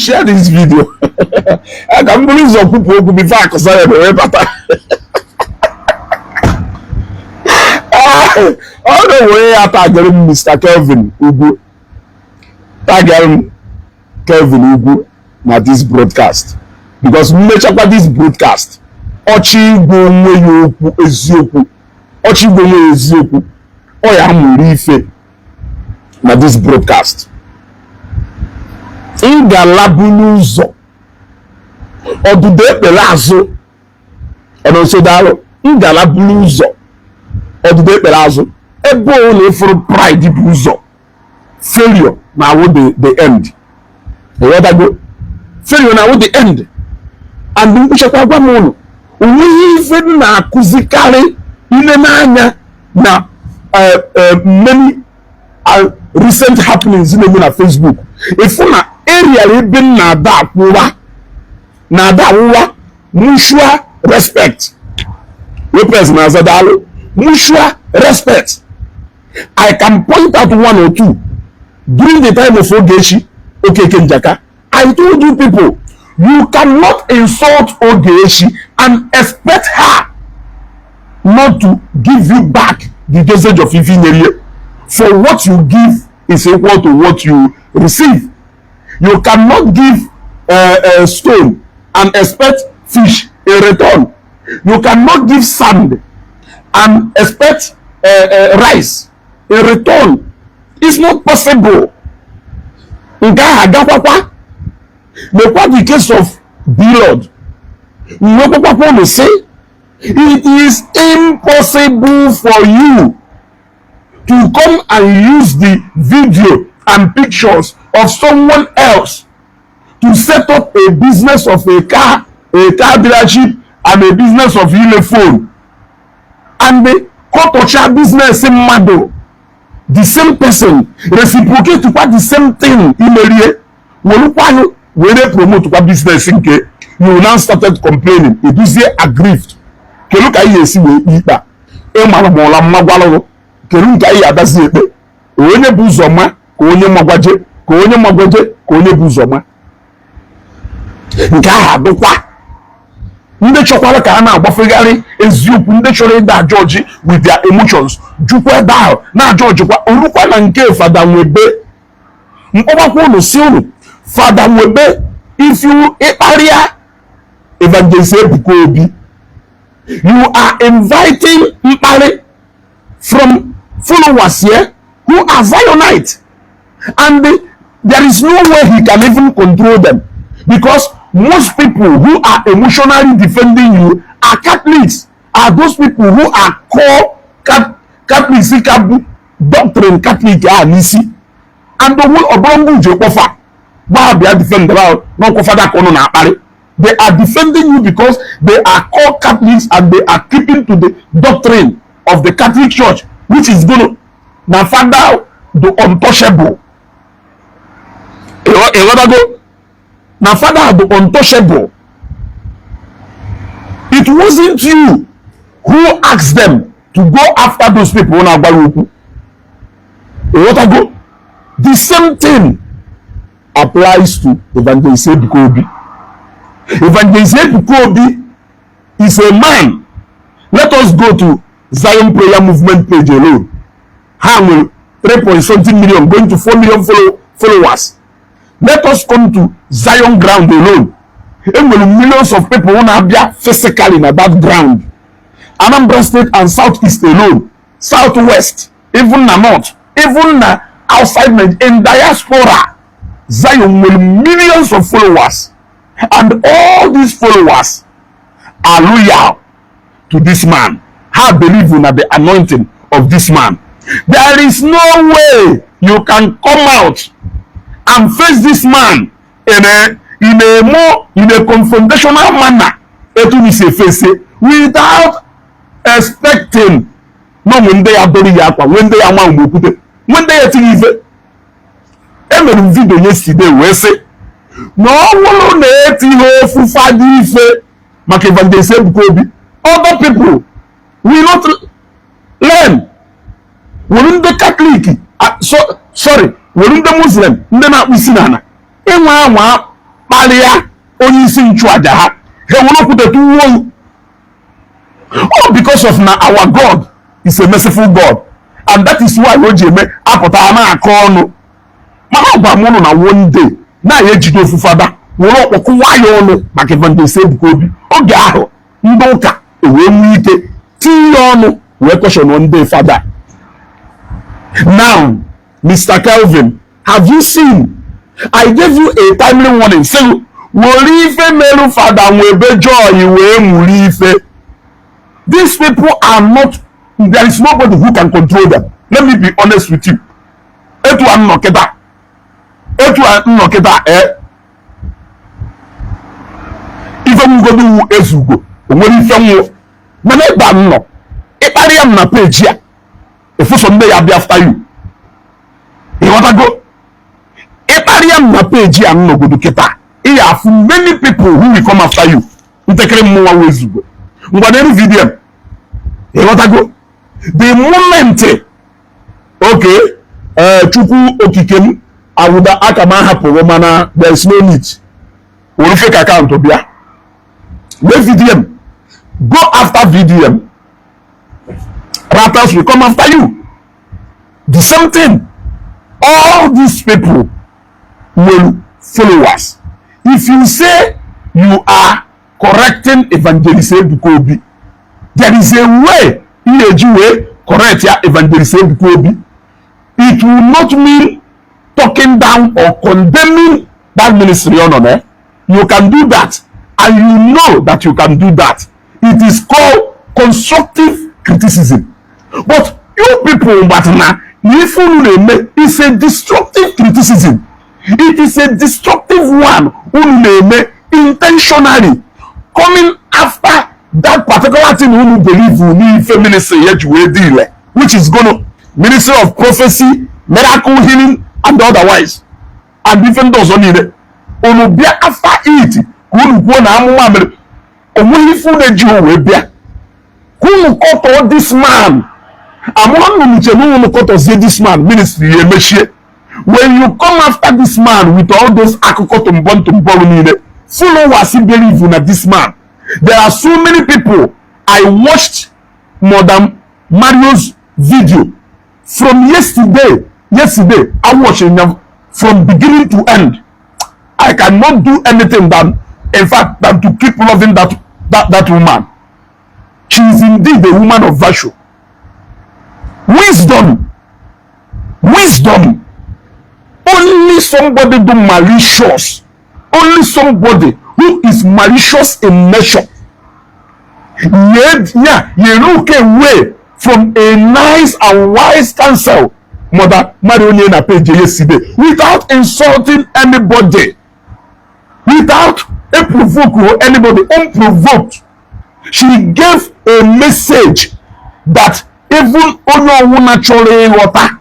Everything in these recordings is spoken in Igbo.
share this video. I can believe some people who could be back because I all the way I tagged Mr. Kelvin Ugwu. Tagged Kelvin Ugwu na this broadcast. Because we make about this broadcast. Ochi go nwe yoku ezioku. Ochi go nwe ezioku. Oya muri ife na this broadcast. Ngalabu n'ụzọ ọdụdụ ekpere azụ ọnọsodalụ ngalabu n'ụzọ ọdụdụ ekpere azụ ebe ụlọ ifuru pride bụ ụzọ failure na awụ the end ewadago failure na awụ the end and mkpuchekwa gwa m ụlọ onweghị ife na-akụzikarị ile n'anya na many recent happenings na-eme na Facebook ifu na area ebe na-ada akwụwa mutual respect wepes na azadalu mutual respect. I can point out one or two during the time of Ogechi Okeke Njaka. I told you people, you cannot insult Ogechi and expect her not to give you back the dosage of Ifinyerie. For what you give is equal to what you receive. You cannot give a stone and expect fish in return. You cannot give sand and expect rice in return. It's not possible. In the case of blood, we say it is impossible for you to come and use the video and pictures of someone else to set up a business of a car dealership and a business of phone, and the culture business in Mado, the same person reciprocate to the same thing in area. When they promote to business in K, you will now started complaining. It is aggrieved. Can look at you see we eat that. Keruka ya adasi ebe onye buzoma ka onye magwaje ka onye buzoma nke a dụkwa ndị chọkwara ka a na-agbafegharị eziokwu ndị chọrọ ịda George with their emotions jukwa down na George kwa orukwa na nke Fada Nwebe mkpọbakwa ụlọ si ụlọ Fada Nwebe if you area Evangelist Ebuka Obi you are inviting mkpali from followers here who are Zionites, and there is no way he can even control them, because most people who are emotionally defending you are Catholics, are those people who are core Catholics, doctrine Catholic nisi, and the whole Obongu Jokofa Babia defend about no Kofada Kono na Apari. They are defending you because they are core Catholics and they are keeping to the doctrine of the Catholic Church, which is going to now find out the untouchable. Now find out the untouchable. It wasn't you who asked them to go after those people. The same thing applies to Evangelist Ebuka Obi. Evangelist Ebuka Obi is a man. Let us go to Zion Prayer Movement page alone. How will 3.something million going to 4 million followers? Let us come to Zion ground alone. And will millions of people who are there physically in that ground. Anambra State and Southeast alone, Southwest, even the North, even outside in diaspora, Zion will millions of followers, and all these followers are loyal to this man. I believe in the anointing of this man. There is no way you can come out and face this man in a confrontational manner without expecting no when they are doing when they are when they are thinking even video yesterday we say no one Evangelist Ebuka Obi. Other people will not learn. Wouldn't the Catholic sorry, wouldn't the Muslim then not we sinana kparịa onye isi nchụaja ha were okwutetu uwe. All because of na our God is a merciful God, and that is why o ji eme apụta na-akọ ọnụ. Mana ọ gwa m na one day na-ya ejide ofu fada were ọkpọkụ ya ọnụ maka Evangelist Ebuka Obi. Oge ahụ ndị ụka wee nwee ike tinye ọnụ wee question one day fada. Now, Mr. Kelvin, have you seen? I gave you a timely warning. Say, were ife melu fada nwebe joy wee muri ife. These people are not, there is nobody who can control them. Let me be honest with you. Etu annoketa ife mgodo wu ezugo onwere ife nwo mana eba nno ikpari ya na page ya efuso nde ya be after you. Iwatago ikpari ya na page ya nno godo kita iya afu many people who will come after you ntekere mwa wezugo ngwa na video. Iwatago the moment okay chukwu okikem awuda akama hapụrụ mana there is no need were fake account bịa make VDM go after VDM, rappers will come after you. The same thing, all these people will follow us. If you say you are correcting Evangelist Ebuka Obi, there is a way way correct Evangelist Ebuka Obi. It will not mean talking down or condemning that ministry on there. You can do that, and you know that you can do that. It is called constructive criticism. But you people, it's a destructive criticism. It is a destructive one intentionally coming after that particular thing you believe you need ministry which is gonna ministry of prophecy, miracle healing, and otherwise. And even those on it, be after it, who call this man? This man ministry. When you come after this man with all those followers who believe in this man, there are so many people. I watched Madam Mario's video from yesterday. I watched it from beginning to end. I cannot do anything than to keep loving that woman. She is indeed a woman of virtue. Wisdom. Only somebody do malicious. Only somebody who is malicious in nature. You look away from a nice and wise counsel. Mother Mario na page yesterday without insulting anybody, without provoking anybody, unprovoked. She gave a message that even on naturally water,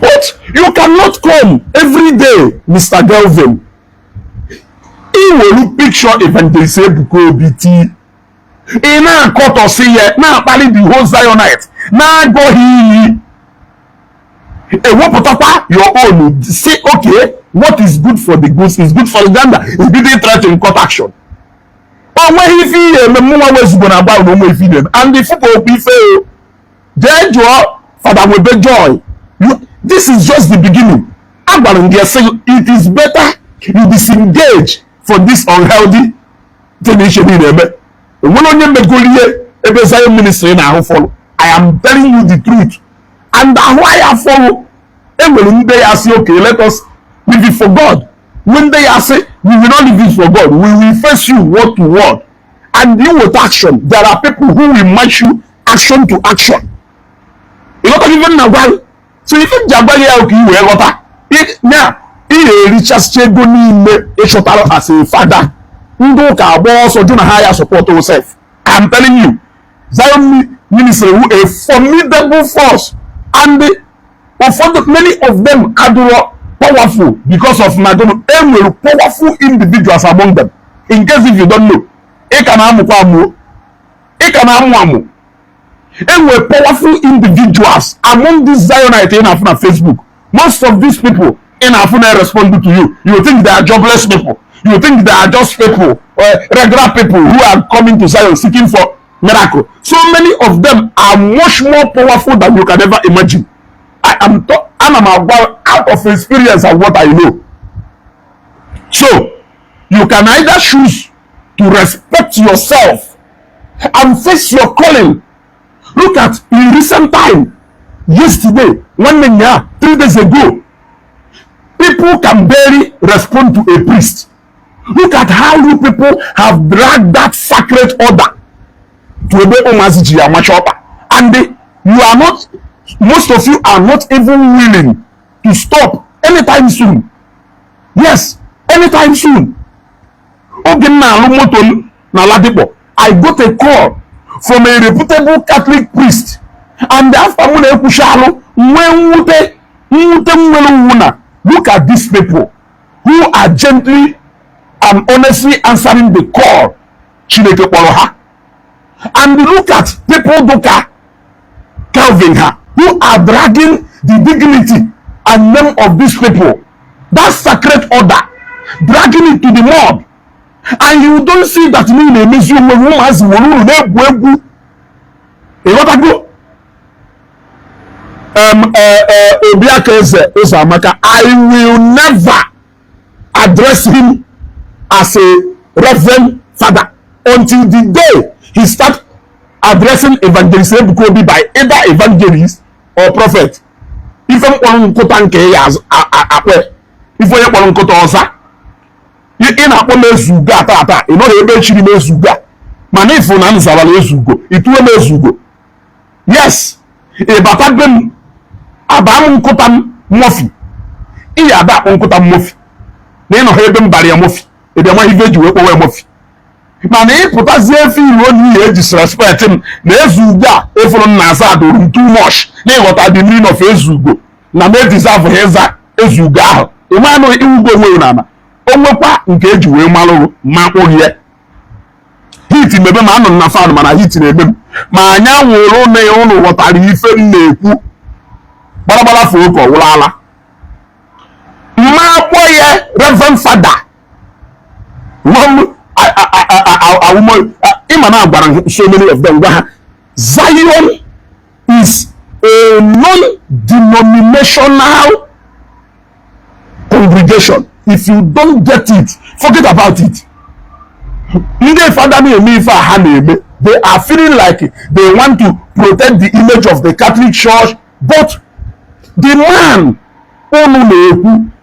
but you cannot come every day, Mr. Galvin. He will picture Evangelist Ebuka Obi. Ina koto siye na pali the whole Zionite na go he what your own say okay, what is good for the goose is good for the gander. He didn't try to cut action. But when he feel the was gonna about no more feed them and the football be fail. Then Father will be joy. This is just the beginning. It is better you disengage from this unhealthy thing. When ministry now follow, I am telling you the truth, and why I follow. And when they are say, okay, let us live it for God. When they are say, we will not live it for God, we will face you word to word, and deal with action. There are people who will match you action to action. You know even now, so if you jabali okay, you have now. He Richard Chegoni as a father. Support yourself. I am telling you, Zion ministry a formidable force, and many of them are powerful because of powerful individuals among them. In case if you don't know, and were powerful individuals among these Zionites in Facebook Most of these people in Afuna respond to you. You think they are jobless people. You think they are just people, regular people who are coming to Zion seeking for miracle. So many of them are much more powerful than you can ever imagine. I'm out of experience and what I know. So you can either choose to respect yourself and face your calling. Look at in recent time, yesterday, 1 year, 3 days ago, people can barely respond to a priest. Look at how you people have dragged that sacred order to obey Omaziji Amachopa. And you are not, most of you are not even willing to stop anytime soon. Yes, anytime soon. I got a call from a reputable Catholic priest. And after look at these people who are gently and honestly answering the call. And look at people Calvin who are dragging the dignity and name of these people, that sacred order, dragging it to the mud. And you don't see that in a mission when has I will never address him as a reverend father until the day he start addressing Evangelist Ebuka Obi by either evangelist or prophet. If I'm on Kotanke as if we are on Kotosa, you in a Zuga Tata, you know the eventually Zuga. Manifun and Zavalezugo, it will Zugo. Yes, a Batagum Abam Kotam Mofi. Iya da Onkotam Mofi. Then no Hebben Barrier Mofi. If they want to do it, Mofi. Man, put us there for you disrespect him. There's Zuga, if on Nazado, too much. They what I the meaning of Ezugo. Na me deserve Heza, Ezuga. The man who go away, Nana. Omopa, engage with Malo, Mako here. Hit him, maybe man on Nafan, man, I hit him. Manya will only what I refer to. Barabara Foko, Wala. My boy, Reverend Father. So many of them. Zion is a non-denominational congregation. If you don't get it, forget about it. They are feeling like they want to protect the image of the Catholic Church, but the man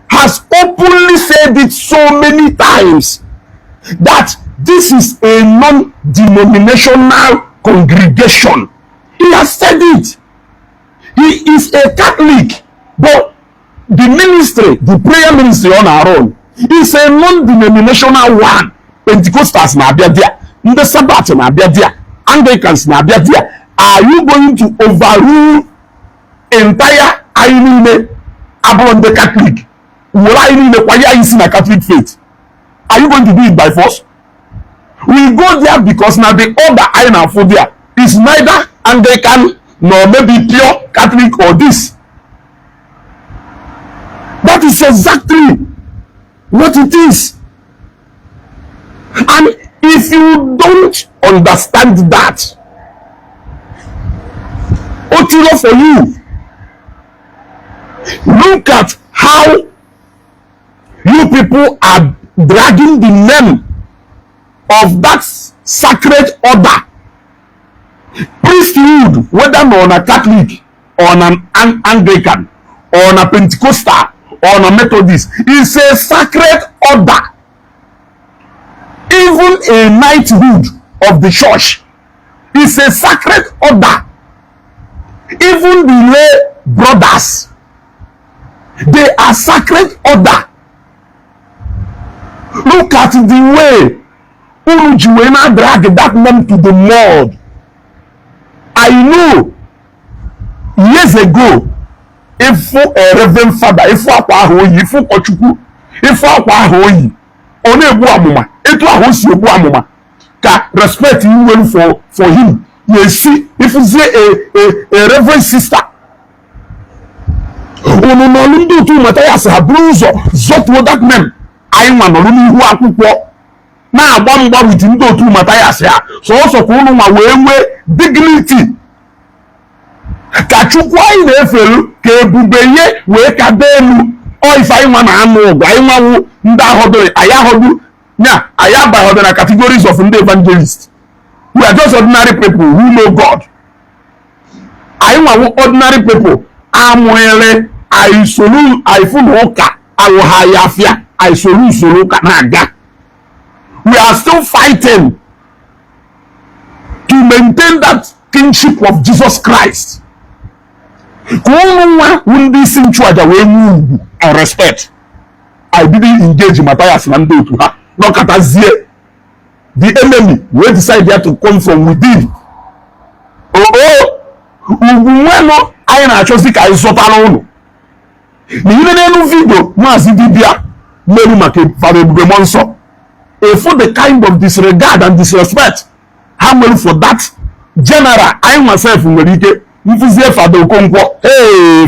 has openly said it so many times that this is a non-denominational congregation. He has said it. He is a Catholic, but the ministry, the prayer ministry on our own, is a non-denominational one. Pentecostals na there, the Sabbath na there, Anglicans na there. Are you going to overrule entire Aine upon the Catholic? Will Aine require is in a Catholic faith? Are you going to do it by force? We go there because now the order Aina for there is neither Anglican nor maybe pure Catholic or this. That is exactly what it is. And if you don't understand that, Otilo for you, look at how you people are dragging the name of that sacred order. Priesthood, whether on a Catholic or on an Anglican or on a Pentecostal or on a Methodist, is a sacred order. Even a knighthood of the church is a sacred order. Even the lay brothers, they are sacred order. Look at the way Urujuena drag that name to the mud. I know years ago, if a reverend father, if Kochuku, if Onebu Amuma, it was Yobu Amuma, can respect you well for him. You see, if you say a reverend sister who unu n'ọlụ ndị otu Mathias ha buru ụzọ zọtuo that name. Anyị nwa nọrọ n'ihu akwụkwọ na-agba mgba wit ndị otu Mathias ha sọsọ ka unu nwa wee nwee dignity ka Chukwu anyị na-efelu ka ebube ye wee ka dị elu. Ọ ife anyị nwa na-anụ ọgụ anyị nwawu ndị ahọdụrụ anyị ahọdụ nya anyị abaghọdụ na categories of ndị evangelist. We are just ordinary people who know God. Anyị nwawu ordinary people amụere anyị solu anyị fụlụ ụka awụha ya afịa anyị solu usoro ụka na-aga. We are still fighting to maintain that kingship of Jesus Christ. Ka ụmụ nwa ndị isi nchụaja wee nwee ugwu and respect. I didn't engage Mathias na ndị otu ha nọkọtazie the enemy wey decide to come from within. Ugwu nwenụ anyị na-achọzi ka anyị zọtara ụlọ n'ihe n'elu vidio maazị dibịa mmerụ maka Fada Ebube Mmụọ Nsọ efu the kind of disregard and disrespect ha nwere for that general. Anyị myself nwere ike mfụzie Fada Okonkwo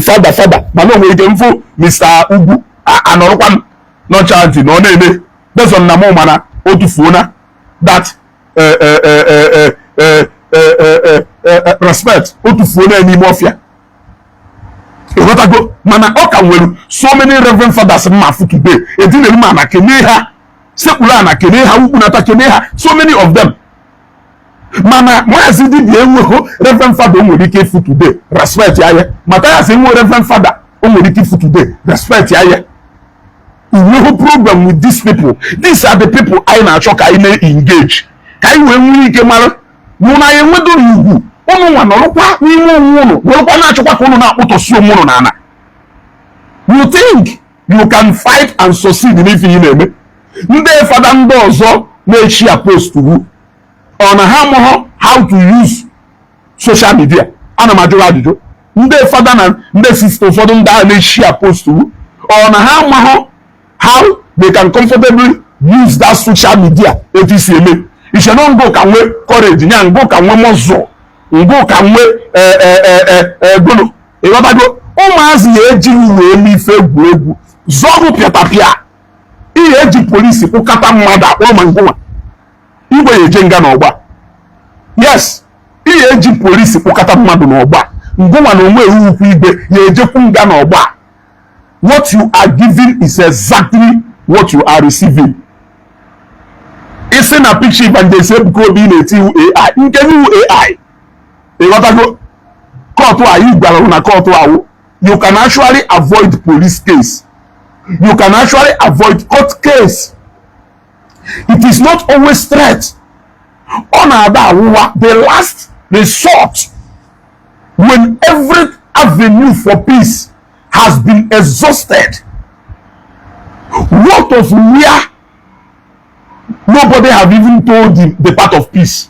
fada mana o nwere ike mfụ Mr. Ugwu anọrọkwa nọchanti na ọ na-eme bezon na mụ mana o tufuona that respect o tufuona n'ime ọfịa. Ịghọtago mana ọ ka nwere so many reverend fathers mma afụ today edinelu ma na kene ha sekpula na kene ha ukpunata kene ha so many of them. Mana maazị dibịa enweghị reverend father o nwere ike ịfụ today respect ya ya. Mathias enweghị reverend father o nwere ike ịfụ today respect ya ya. We have problem with these people. These are the people I na-achọ ka anyị na-engage ka anyị wee nwee ike mara mụ na anyị nwedo ugwu ụnụ nwa nọrọkwa n'ime onwe ụnụ nọrọkwa na-achọkwa ka ụnụ na-akpụtọsi onwe ụnụ n'ala. You think you can fight and succeed n'ife ị na-eme? Ndị fada ndị ọzọ na-echi ya post ugwu ọ na ha amụghọ how to use social media. Ana m ajụrụ ajụjụ ndị fada na ndị sista ụfọdụ ndị a na-echi ya post ugwu ọ na ha amụghọ how they can comfortably use that social media etu isi eme. Ishe no ngo ka nwe courage nya ngo ka nwe mozo ngo ka nwe golo ịghọtago ụmụazị na-eji wee n'ife egwuregwu zọrụ pịatapịa ihe eji polisi kpụkata mmadụ akpọrọ ma ngụnwa igwe ya eje nga n'ọgba. Yes, ihe eji polisi kpụkata mmadụ n'ọgba ngụnwa na onwe ukwu igwe ya ejekwu nga n'ọgba. What you are giving is exactly what you are receiving. Isi na picture Evangelist Ebuka Obi na-eti AI nke new AI. Ịghọtago kọtụ a ị gwara na kọtụ ahụ you can actually avoid police case. You can actually avoid court case. It is not always threat. Ọ na-ada awụwa the last resort when every avenue for peace has been exhausted. What of where nobody have even told him the part of peace?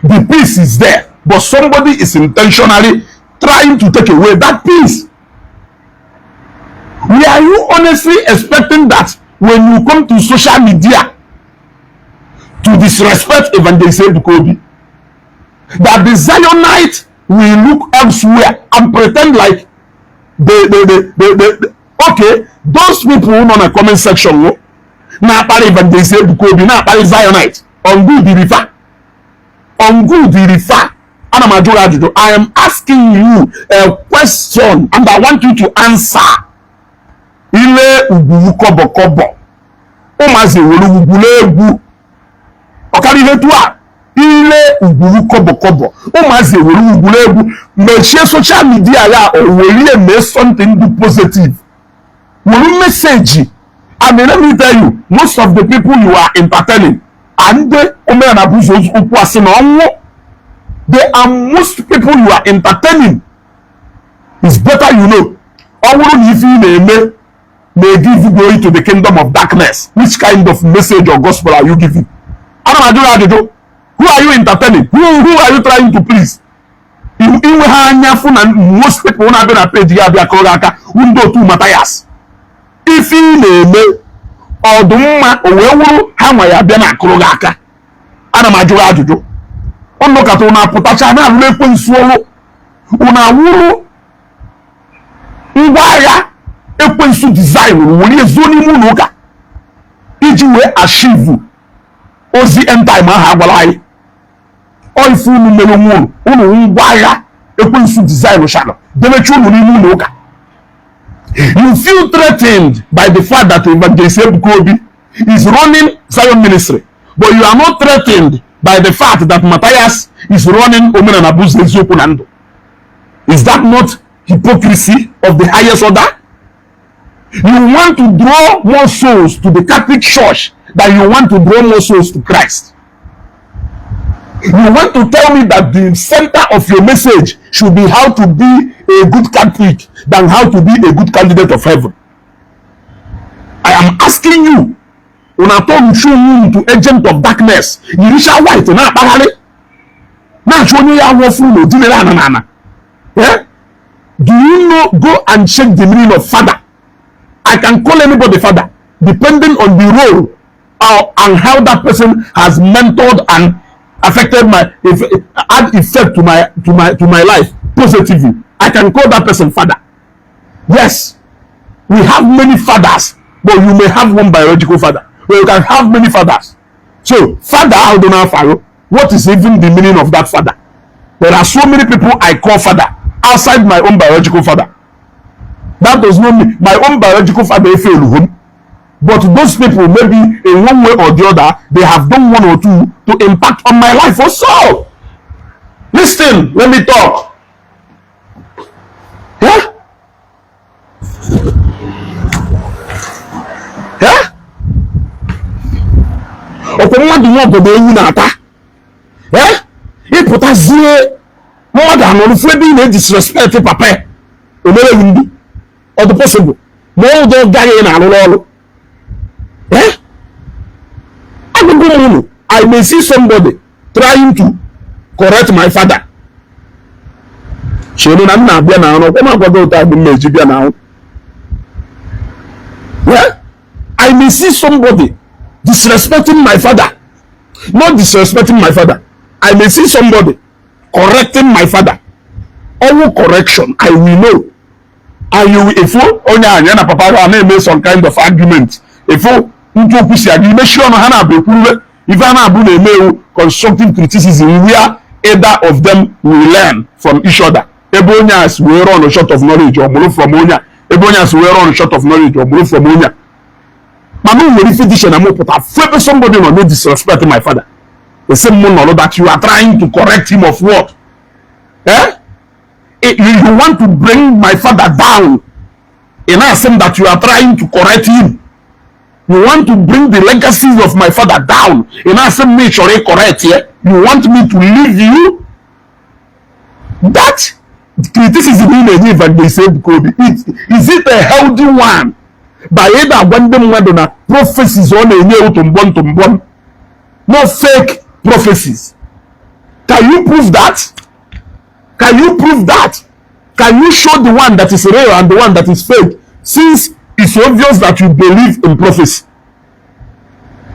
The peace is there, but somebody is intentionally trying to take away that peace. Were you honestly expecting that when you come to social media to disrespect Evangelist Ebuka Obi, that the Zionite will look elsewhere and pretend like okay, those people who know in the comment section na akpali Evangelist Ebuka Obi na akpali Zionite on good the refer. Ana m ajụrụ ajụjụ. I am asking you a question and I want you to answer. Ile ugwu kọbọ ụmụazị were ugwu egwu ọkara ihe tu a ile ugwu kọbọ ụmụazị were ugwu egwu mechie social media ya o were eme something positive were message. I mean, let me tell you, most of the people you are entertaining and they are most people you are entertaining. It's better you know. May give glory to the kingdom of darkness. Which kind of message or gospel are you giving? Who are you entertaining? Who are you trying to please? Most people who have been a page window to Mathias. If you na-eme ọdụmma owewuru ha nwa ya bịa na akụrụ gị aka. Ana m ajụrụ ajụjụ ọnụkata ụna apụtacha na alụ ekwensu ọrụ ụna awụrụ ngwa agha ekwensu design wuri ezo n'ime ụlọ ụka iji wee achieve ozi end time ahụ agwara anyị oifu unu mere onwe unu ngwa agha ekwensu design shalo debechi unu n'ime ụlọ ụka. You feel threatened by the fact that Evangelist Ebuka Obi is running Zion ministry, but you are not threatened by the fact that Matthias is running Omenana Buzi Eziokwu na Ndụ. Is that not hypocrisy of the highest order? You want to draw more souls to the Catholic Church than you want to draw more souls to Christ. You want to tell me that the center of your message should be how to be a good Catholic than how to be a good candidate of heaven. I am asking you, when I told you show you to agent of darkness, you reach out white na akpagharị na show you ya wofu no dinere anana. Yeah? Do you know, go and check the meaning of father? I can call anybody father depending on the role and how that person has mentored and affected had effect to my life positively. I can call that person father. Yes, we have many fathers, but you may have one biological father. But you can have many fathers. So, father, I don't know, what is even the meaning of that father? There are so many people I call father outside my own biological father. That does not mean my own biological father failed home. But those people, maybe in one way or the other, they have done one or two to impact on my life also. Listen, let me talk. Yeah? Yeah? Okwomwa di nwoke do ewu na ata. Yeah? Iputa zie more than on flebi na disrespect papa. Omere ndi. Or the possible. More do gaye na alolo. Eh? I may see somebody trying to correct my father. I may see somebody disrespecting my father. Not disrespecting my father. I may see somebody correcting my father. All correction, I will know. And you, if you only papa make some kind of argument, if you make sure if I constructive criticism where either of them will learn from each other. Ebonias will run a short of knowledge or borrow from Onya. Ebonias will run a short of knowledge or borrow from Onya. Manu will finish and I'm put a flip somebody on no disrespect my father. The same one that you are trying to correct him of what? Eh? You want to bring my father down in a sense that you are trying to correct him. You want to bring the legacies of my father down in a sense make sure correct here. You want me to leave you? That criticism in the Evangelist Ebuka Obi, is it a healthy one? By either when them whether prophecies on a year to born, no fake prophecies. Can you prove that? Can you prove that? Can you show the one that is real and the one that is fake? Since it's obvious that you believe in prophecy.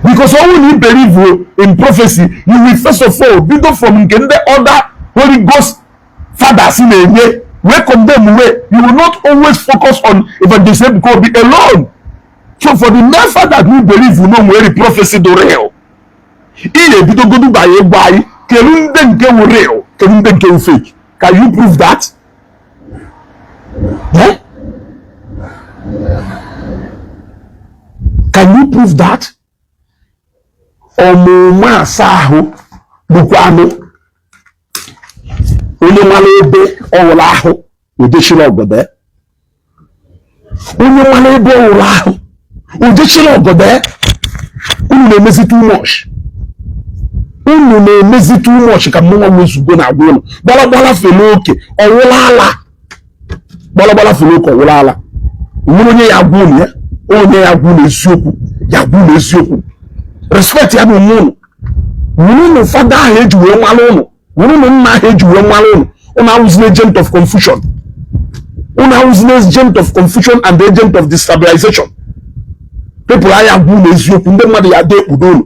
Because when you believe in prophecy, you will first of all build up from the other Holy Ghost fathers in a way. Welcome them away. You will not always focus on Evangelist Ebuka Obi alone. So for the mere fact that you believe you know where the prophecy do real. Ile bito go do by kelunde nke real, kelunde nke fake. Can you prove that? Eh? Can you prove that? Omuma sahu bukwano onye nwale ebe ọwụla ahụ udechila ogode onye nwale ebe ọwụla ahụ udechila ogode unu na-emezi too much ka mmụọ nwezugo na agwa ụlọ gbalagbala fele oke ọwụla ala gbalagbala fele oke ọwụla ala nwere onye ya agwa ụlọ ya onye ya agwa ụlọ eziokwu respect ya bụ mmụọ nwụrụ fada ahụ eji wee nwala ụlọ nwụrụ nna ahụ eji wee nwala ụlọ ụnụ awụzi agent of confusion and the agent of destabilization. People are agwụ na eziokwu ndị mmadụ ya dị ekpudo ụlọ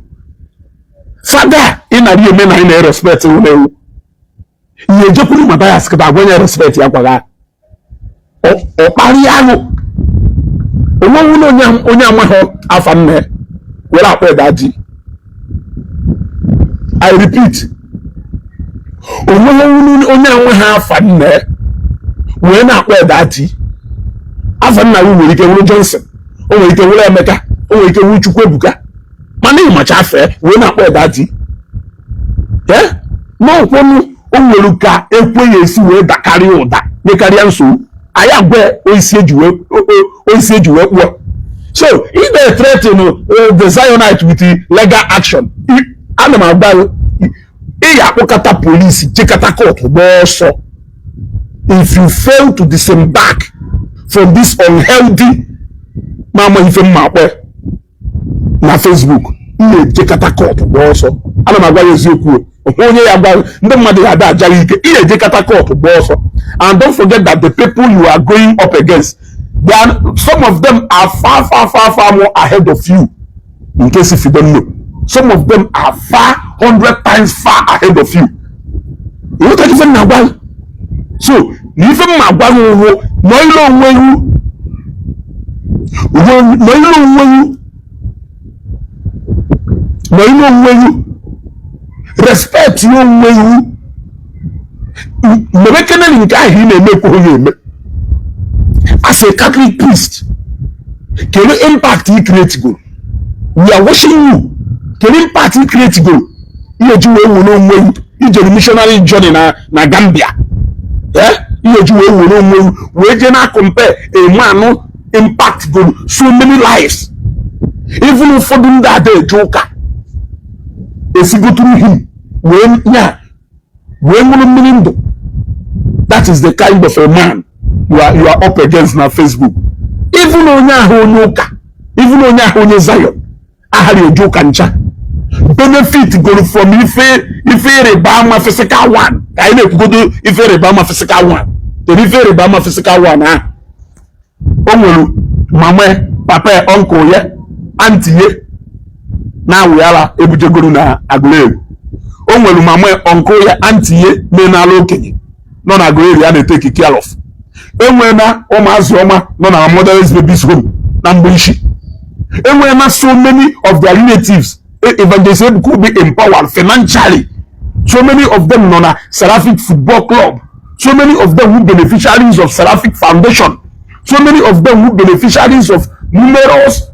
fada ị na-arị eme na ị na-respect ụlọ ewu ihe ejekwuru Matthias kịta agwa nye respect ya kwaga Okpariano. Onye amaho afanne. Wela akwe daji. I repeat. Onye amaho afanne. Wela akwe daji. Afanna wu nwere ike wuru Johnson. O nwere ike wuru Emeka. O nwere ike wuru Chukwu Ebuka. Mana ịmacha afe wee na-akpọ daji. N'ọkwọnụ o nwere ka ekweghị esi wee dakarịa ụda nyekarịa nsogbu. Anyị agwa oisi eji wee kpụọ. So if they threaten the Zionite with legal action, ana m agba ị akpọkọta polisi chekata court gba ọsọ. If you fail to disembark from this unhealthy mama ife mma akpọ na Facebook, ihe ejekata court gba ọsọ. Ana m agwa ya eziokwu. Onye ya gba ndị mmadụ ya ada ajaghị ike. Ihe ejekata court gba ọsọ. And don't forget that the people you are going up against, some of them are far more ahead of you. In case if you don't know, some of them are 100 times far ahead of you. You know what even now? So even my no respect you when as a Catholic priest, can you impact he create goal? We are watching you. Can you impact he create goal? You do when you missionary journey na Gambia. You do when we cannot compare a man no impact goal so many lives. Even if for them that day joker. If you go through him, that is the kind of a man you are up against na Facebook. Even on your Zion, I had a joke and chat. Benefit go from if Rebama physical one. I know go do if Rebama physical one. The Rebama physical one, mama, papa, uncle, auntie. Now we are able to go na agree. Onwelu mama uncle ya auntie ye me na lokenye. No na agree ya dey take care of. Enwe na omazi oma no na motherless babies home na Mbuishi. Enwe na so many of their relatives Evangelist could be empowered financially. So many of them no na Seraphic Football Club. So many of them who beneficiaries of Seraphic Foundation. So many of them who beneficiaries of numerous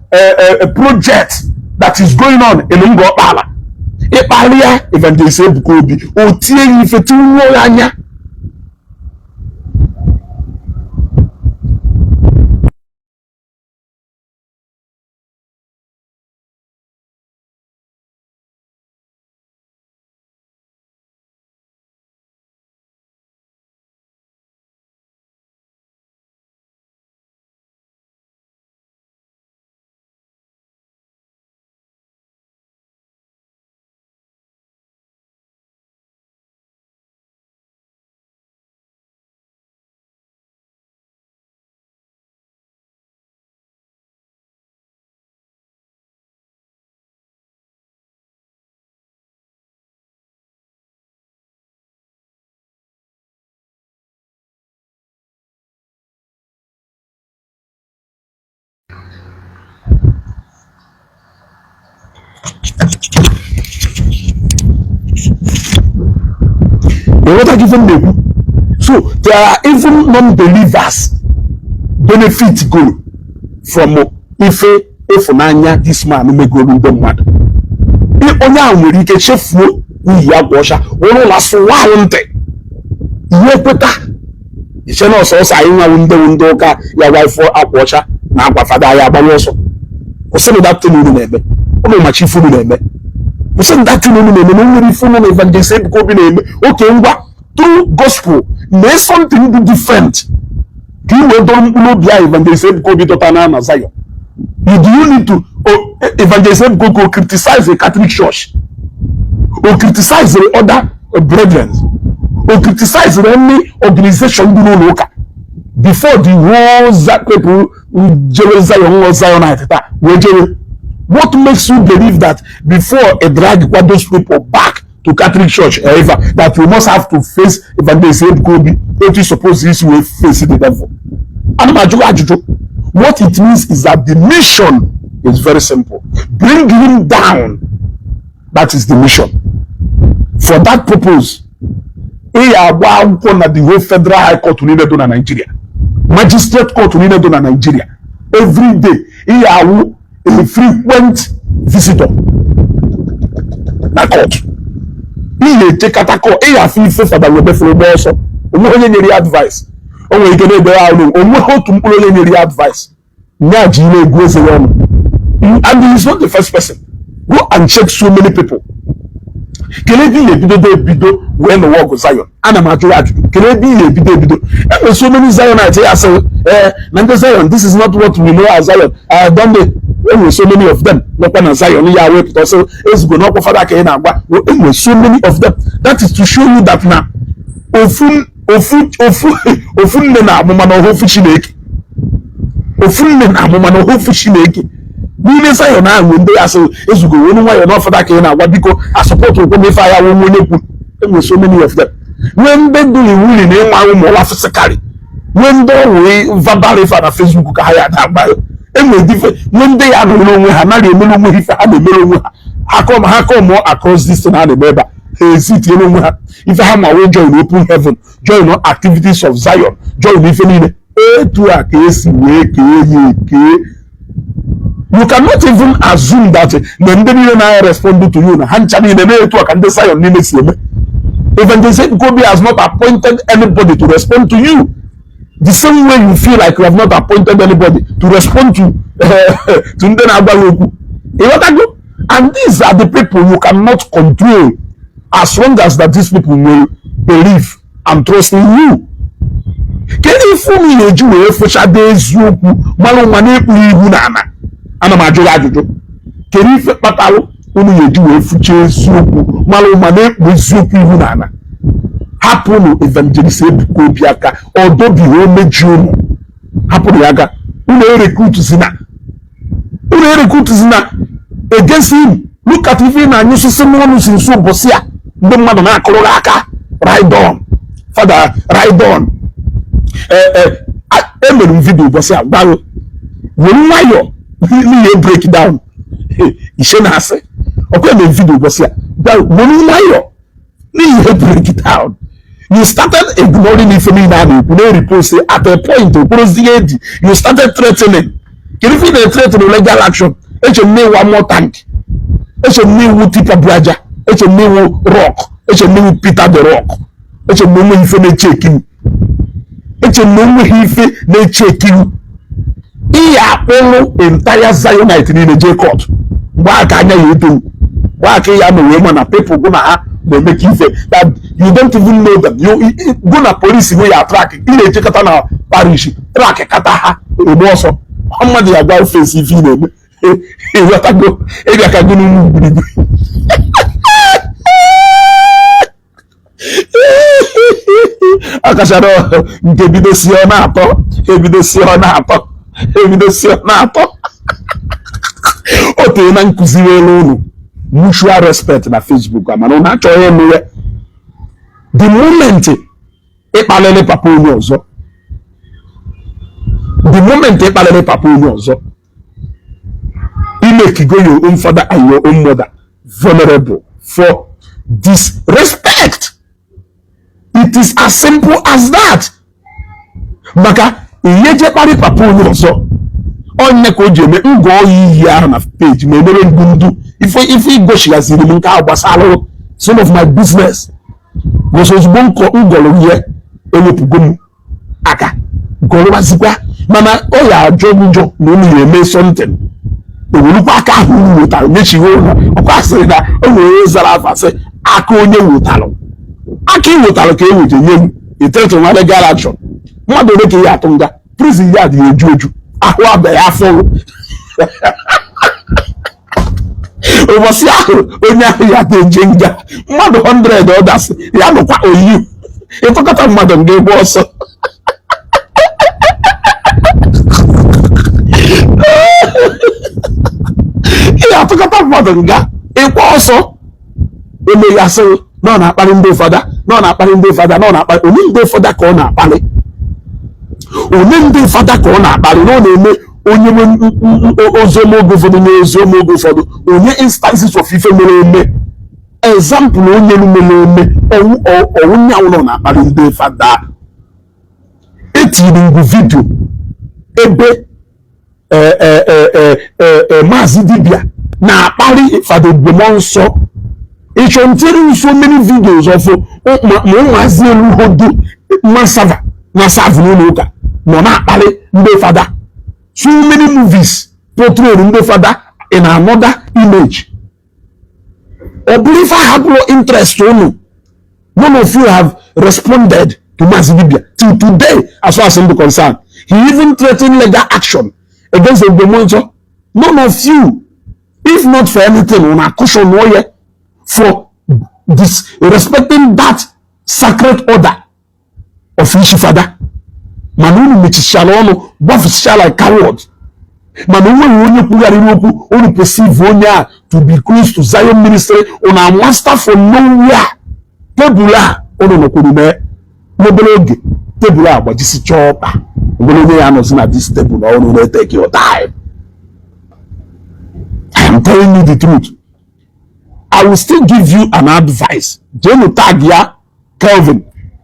projects that is going on in Ugwu. Evangelist Ebuka Obi o tie ife ti wo anya. What are given them? So there are even non-believers benefit go from if this man may go in the mad. If only we can chef we have washer, one last one day. You better. You shall not so say window your wife for up washer, now father I have also. Or some of that thing in the name. Oh, my chief food in the name. Send that to me, no phone Evangelist Ebuka Obi name. Okay, through gospel, may something be different. Do you don't know the Evangelist Ebuka Obi to Zion? Do you need to Evangelist Ebuka Obi criticize the Catholic Church, or criticize the other brethren, or criticize any organization you know local before the whole people Zion or Zionite? What makes you believe that before a drag those people back to Catholic Church, however, that we must have to face Evangelist Ebuka Obi? Don't you suppose this will face the devil? What it means is that the mission is very simple. Bring him down. That is the mission. For that purpose, the whole federal high court in Nigeria, magistrate court in Nigeria, every day, a frequent visitor. That court. He take a call. He have feel for the web for also. Only advice. Only can be how to only advice. And he's not the first person. Go and check so many people. Can it be a video when the work of Zion? And I'm actually can it be a video? And so many Zionites say, Zion, this is not what we know as Zion. Don't they? So many of them. Not on Zion, also it's going to offer that. So many of them. That is to show you that now. Ofun na mama no hofu chineke. Ofun na mama no hofu chineke. Ni Zion na when they aso ezugo wonu wa yo no offer that biko I support go me fire won wonyeku. So many of them. When they do the willing in one more physically. When they we verbally for Facebook ka haya da ba. When they are no we ha na le melo mu hifa ha melo ha come more across this na the member. If I have my way join open heaven, join activities of Zion, join if you cannot even assume that when they respond to you, Evangelist Ebuka Obi has not appointed anybody to respond to you. The same way you feel like you have not appointed anybody to respond to and these are the people you cannot control. As long as that these people will believe and trust in you. Can you fool me a Jew for Shades you Malumane Hunana? And a majority. Can you fit Patalo only a Jew for Chase you Malumane with Zuki Hunana? Happen Evangelist Ebuka Obi or Dobby Home June. Happen Yaga. Who recruit Zina against him. Look at even and you see someone who's in so bosia. The man na koloraka ride on father ride on emelu video bosi agbawo wonu wayo ni break down ise na ase okwe emelu video bosi wonu wayo ni break down. You started ignoring me for me now. You repost at a point you started threatening. Can you feel the threat to legal action? It's a new one more tank. It's a new Tipa Braja. It's a new rock. It's a new Peter the Rock. It's a new if they checking. It's a new if they checking. Iya all entire Zionite in the J court. Why can you do? Why can you know woman and people gonna they make you say that you don't even know them? You gonna police where you are tracking. You take it on parish. Track a kataha. It was how much you are going to face if you know. What I go? If I can do. Akasharo evidence na ato ote na nkuziwe lolu mutual respect na Facebook amana na cho ye nwe the moment ipalele papa onye ozo you make go your own father and your own mother vulnerable for disrespect. It is as simple as that. Maka iyeje pari papa onye ozo onye ko jeme ngo yi ya na page me mere ngundu if go shi asiri nka agbasalo some of my business was bonko ngolo ye ewepugom aka golo bazikwa mama o ya jogunjo no mi eme something ewulukwa aka hu wota mechi ho okwa asiri da o we zara afase aka onye wotalo aka wotalo ka eweje yem iteto wa legal action mmadụ ole ka ya atụnga prison ya dị eju ahụ abe ya afọ ụbọchị ahụ onye ahụ ya dị eje nga mmadụ 100 others ya nụkwa oyiyu ịtụkọta mmadụ nga egbu ọsọ ya atụkọta mmadụ nga ịkwa ọsọ eme ya sị nọ na-akparị ndị ụfọdụ nọ na-akparị ndị ụfọdụ onye ndị ụfọdụ ka ọ na-akparị onye ndị fada ka ọ na-akparị na ọ na-eme onye ozomogo ụfọdụ na ozomogo ụfọdụ onye instances of ife mere eme example onye mere eme ọwụ nyanwụ nọ na-akparị ndị fada. Etiri ngwu vidio ebe maazị dibịa na-akparị fada Ogbomonso. Ịchọ ntiri so many videos of ma ụmụazị elu hodu masava na sav n'ụlọ ụka nọ na-akparị ndị fada. So many movies portray ndị fada in another image. Ọ bụrụ ife ahapụrụ interest unu, none of you have responded to maazị dibịa till today as far as I'm concerned. He even threatened legal action against Ogbomonso. None of you, if not for anything, una caution oye for respecting that sacred order of each father. Manunu mechishala ọnụ gbafushala like coward. Mana onye kwugharịrị okwu unu perceive onye a to be close to Zion ministry una master for nowhere. Tebụl a unu nọkwuru mee n'obere oge tebụl a gbajisi chọọkpa obere onye ya nọzi na this table na ọnụ na-take your time. I am telling you the truth. I will still give you an advice. Jenu tag ya Kelvin.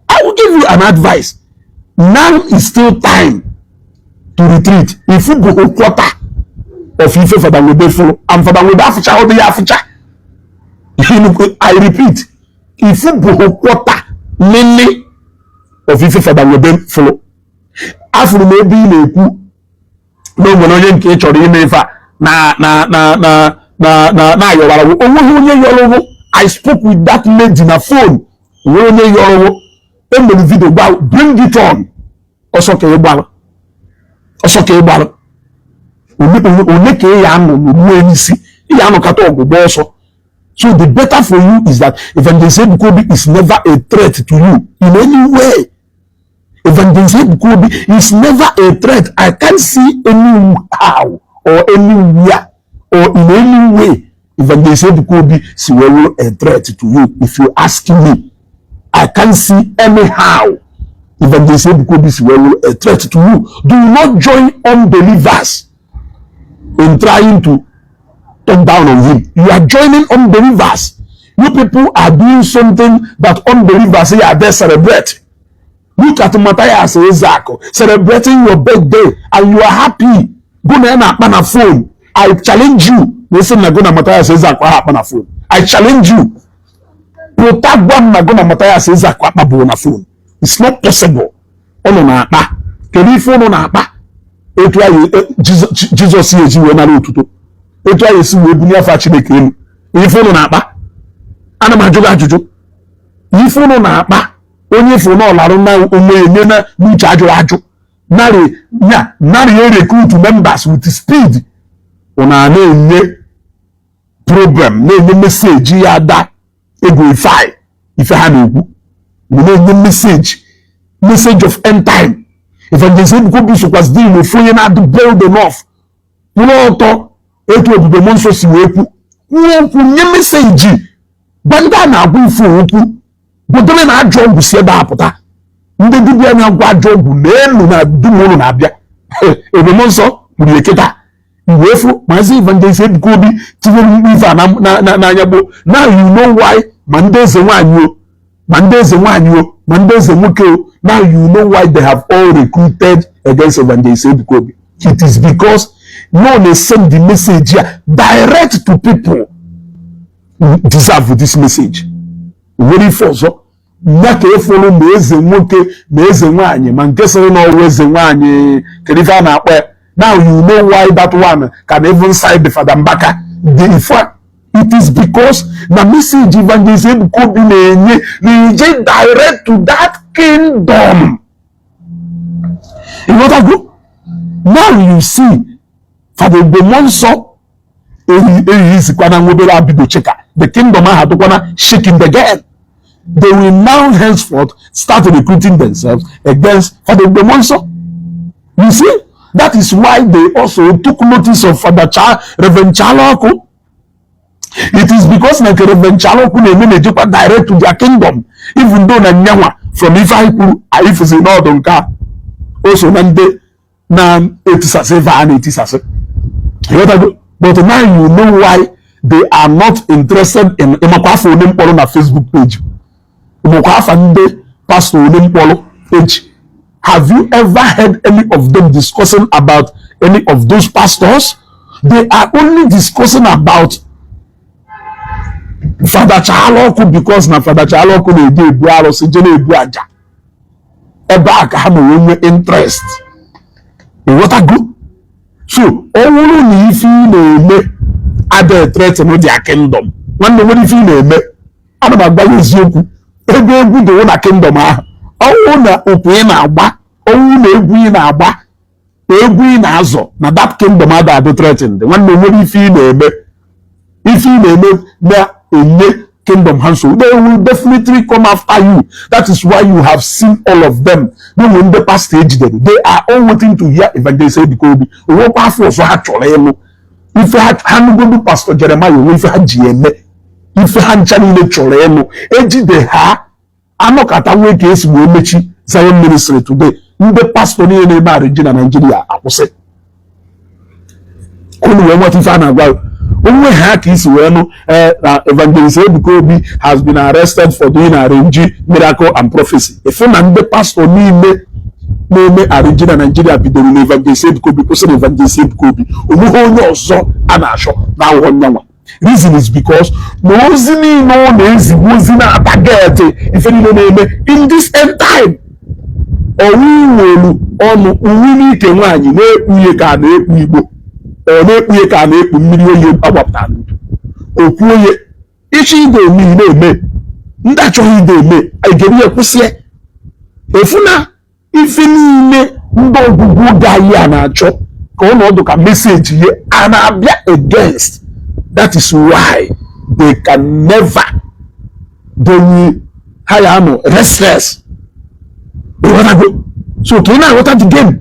I will give you an advice. Now is still time to retreat. If you go a quarter of Ife Fada Webe follow, and Fada Webe afucha how they afucha. I repeat, if you go a quarter mainly of Ife Fada Webe follow, after maybe neku no mononye nke chọrọ ime ife na yọrọ onye yọrọ. I spoke with that lady na phone. Onye yọrọ emere video gba bring it on. Ọsọ ka ịgbara onye ka ya anọ n'ugbu enisi ya anọ kata ọgụgụ ọsọ. So the better for you is that Evangelist Ebuka Obi is never a threat to you in any way. Evangelist Ebuka Obi is never a threat. I can't see any how or anywhere or in any way Evangelist Ebuka Obi is a threat to you. If you ask me, I can't see anyhow Evangelist Ebuka Obi is a threat to you. Do not join unbelievers in trying to talk down on him. You are joining unbelievers. You people are doing something that unbelievers say are there celebrate. Look at Matthias Ezako celebrating your birthday and you are happy. Go na phone. I challenge you. Listen, go na Matthias Ezako na phone. I challenge you. Protect one na go na Matthias Ezako na phone. It's not possible. Ono na akpa. Kedu ife ono na akpa? Etu ayi Jesus yeji we na otuto. Etu ayi si we bunia fa Chineke elu. Ife ono na akpa. Ana m ajụ ajụjụ. Ife ono na akpa. Onye ife ono larụ na onwe enye na n'uche ajụ. Nari recruit members with speed. Ona na-enye problem, na-enye message ya da ego ife ha na-ekwu. We need the message of end time. Evangelist Ebuka Obi was dealing with foreign at the bold enough. Puloto etu Ogbomonso si wepu. Nye message. Banda na agwu ifu okwu. Bodole na ajọ ọgwụ si ebe apụta. Ndị dibịa na-agwa ajọ ọgwụ n'elu na dum ụlọ na-abịa. Ogbomonso kwuru eketa. Iwefu maazị Evangelist Ebuka Obi tinyere ife na anya gbo. Now you know why mandeze nwaanyị o. Now you know why they have all recruited against Evangelist Ebuka Obi. It is because no one send the message here direct to people who deserve this message. Very false. Nyake follow meze nwoke meze nwaanyị ma nke sịrị na ọwụ eze nwaanyị kedifa na akpa. Now you know why that one can even side the Father Mbaka. It is because the message Evangelist Ebuka Obi na-enye direct to that kingdom. You know that group? Now you see, Father Ogbomonso, the kingdom had shaking again. They will now henceforth start recruiting themselves against Father Ogbomonso. You see, that is why they also took notice of Reverend Chaloko. It is because na Reverend Chaloko na-eme direct to their kingdom, even though na nyanwa from Ifeanyi Ife si n'ọdụ nka also na etisase van etisase. But now you know why they are not interested in imakwafa onempolo na Facebook page. Imakwafa nde pastor onempolo page. Have you ever heard any of them discussing about any of those pastors? They are only discussing about Father Chaloku, because na Father Chaloku na ebu arosi je na ebu aja. Ebe aka ha no interest. What a good. So all ni ifi na-eme ada threat no their kingdom. Nwanne nwere ifi na-eme ana m agba eziokwu. Egwu dị na kingdom ahụ. Ọwụ na okwu na-agba, ọwụ na egwu na-agba, egwu na-azọ na that kingdom ada threatened. Nwanne nwere ifi na-eme. Ifi na-eme na enye kingdom handsome. They will definitely come after you. That is why you have seen all of them. No when the past stage they are all waiting to hear Evangelist Ebuka Obi. What powerful so ha chole no. If ha go do Pastor Jeremiah, if ha GM, if ha channel chole no. Eji de ha anokata we case we mechi Zion ministry today. The pastor ni na marriage na Nigeria akose. Kunu we what if na gwa onwe ha ka isi wee nụ Evangelist Ebuka Obi has been arrested for doing arrange miracle and prophecy. If na ndị pastor niile na-eme arrange na Nigeria bidoro na Evangelist Ebuka Obi kwụsịrị Evangelist Ebuka Obi onweghị onye ọzọ a na-achọ na aghụghọ nyanwa. Reason is because na ozi niile ọ na-ezigbo ozi na-atageti ife niile na-eme in this end time. Ọwụwelu ọnụ uwe n'ike nwaanyị na-ekpu ihe ka na-ekpu Igbo. Na-ekpu ka na-ekpu mmiri oyi agbapụtara okwu onye ichi ide eme na-eme ndị achọghị ide eme egere ya kwụsịa efu na ife niile ndị ọgwụgwụ ga-ayị a na-achọ ka ọnọdụ ka meseji ya a na-abịa against. That is why they can never ha ya nọ restless. So ka ị na-aghọta the game.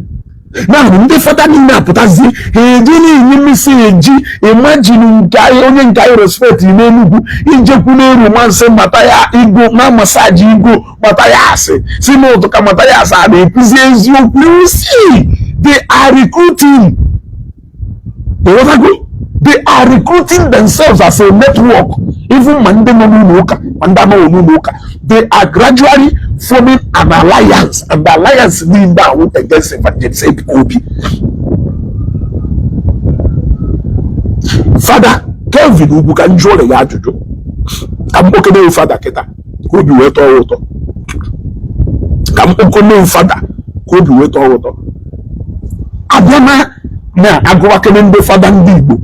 Now ndị fada niile apụtazi eji na-enye meseji imagine nke onye nke anyị respect n'Enugu ijekwu n'elu nwanse mata ya Igbo na masaji Igbo mata ya asị si n'ụtụ ka mata ya asị a na-ekwuzi eziokwu. You see, they are recruiting. They are recruiting themselves as a network. Even ma ndị nọ n'ụlọ ụka ma ndị anọ n'ụlọ ụka, they are gradually forming an alliance, and the alliance means that we against Evangelist Ebuka Obi. Father Kelvin Ugwu ka njụọ ya ajụjụ ka m okene Father kịta ka obi wee tọọ ụtọ, ka m okene Father ka obi wee tọọ ụtọ. Abịa na agụwakene ndị Father ndị Igbo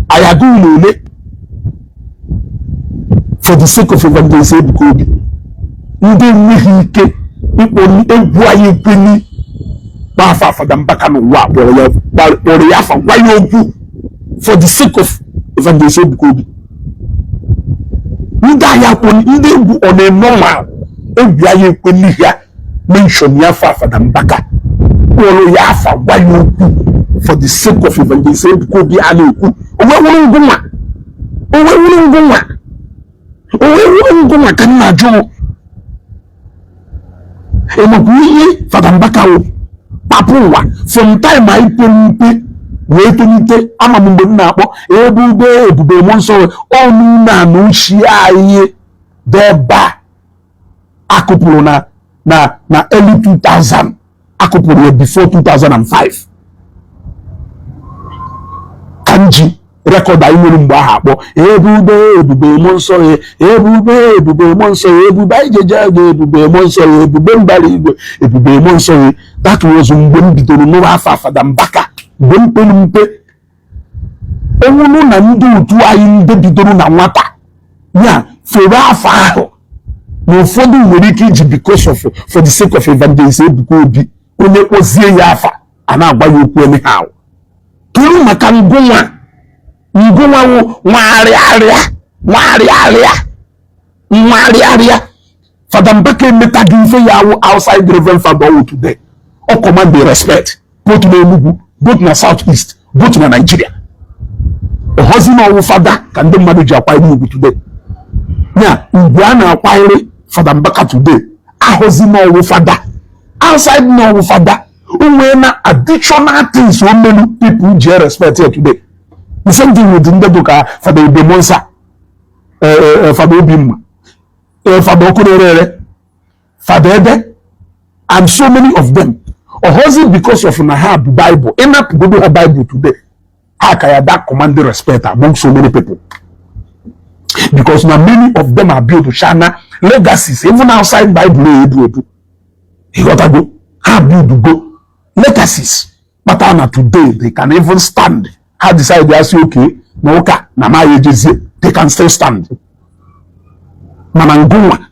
anyị agụghị n'ole for the sake of Evangelist Ebuka Obi. Ndị enweghị ike ịkpọ egwu anyị ekwenyi gbafa Fada Mbaka n'ụwa kpọrọ ya afa gwa ya okwu for the sake of Evangelist Ebuka Obi. Ndị anyị akpọrọ ndị egwu ọ na-normal egwu anyị ekwenyi ya mention ya afa Fada Mbaka kpọrọ ya afa gwa ya okwu for the sake of Evangelist Ebuka Obi a na-ekwu onwewuru ngụnwa ka nna jụụ enwekwu ihe Fada Mbaka papụ ụwa from time anyị tonite wee tonite ama m mgbe m na-akpọ ebube mmụọ nsọ ọnụ na ochie anyị deba akụpụrụ na early 2000 akụpụrụ ya before 2005 kanji rekọd anyị nwere mgbe ahụ akpọ ebube mmụọ nsọ ebube mmụọ nsọ ebube anyị jeje aga ebube mmụọ nsọ ebube mbara igwe ebube mmụọ nsọ. That was mgbe m bidoro n'ụlọ afọ Fada Mbaka mgbe m pere mpe onwunu na ndị otu anyị ndị bidoro na nwata ya fere afọ ahụ na ụfọdụ nwere ike iji because of for the sake of Evangelist Ebuka Obi onye kpozie ya afa a na-agba ya okwu anyhow. Tụrụ maka ngụnwa nwariarịa Fada Mbaka emetaghị ife ya awụ outside Reverend Fada today. All command the respect both na Enugu, both na Southeast, both na Nigeria. Ohozi na ọwụ Fada ka ndị mmadụ ji akwa Enugu today. Ya ugwu a na-akwanyere Fada Mbaka today ahozi na ọwụ Fada outside na ọwụ Fada When additional things so many people just respect here today. The same thing with the book for the Monsa, for the Obim, for the Okunere, for the Ede, and so many of them. Or was it because of Nahab Bible? Enough to go to a Bible today. How can that command the respect among so many people? Because now many of them are built to Shana legacies, even outside Bible. You gotta go. How build to go legacies? But now today they can even stand. How decide they say okay, no okay, na my ages they can still stand. Mananguma.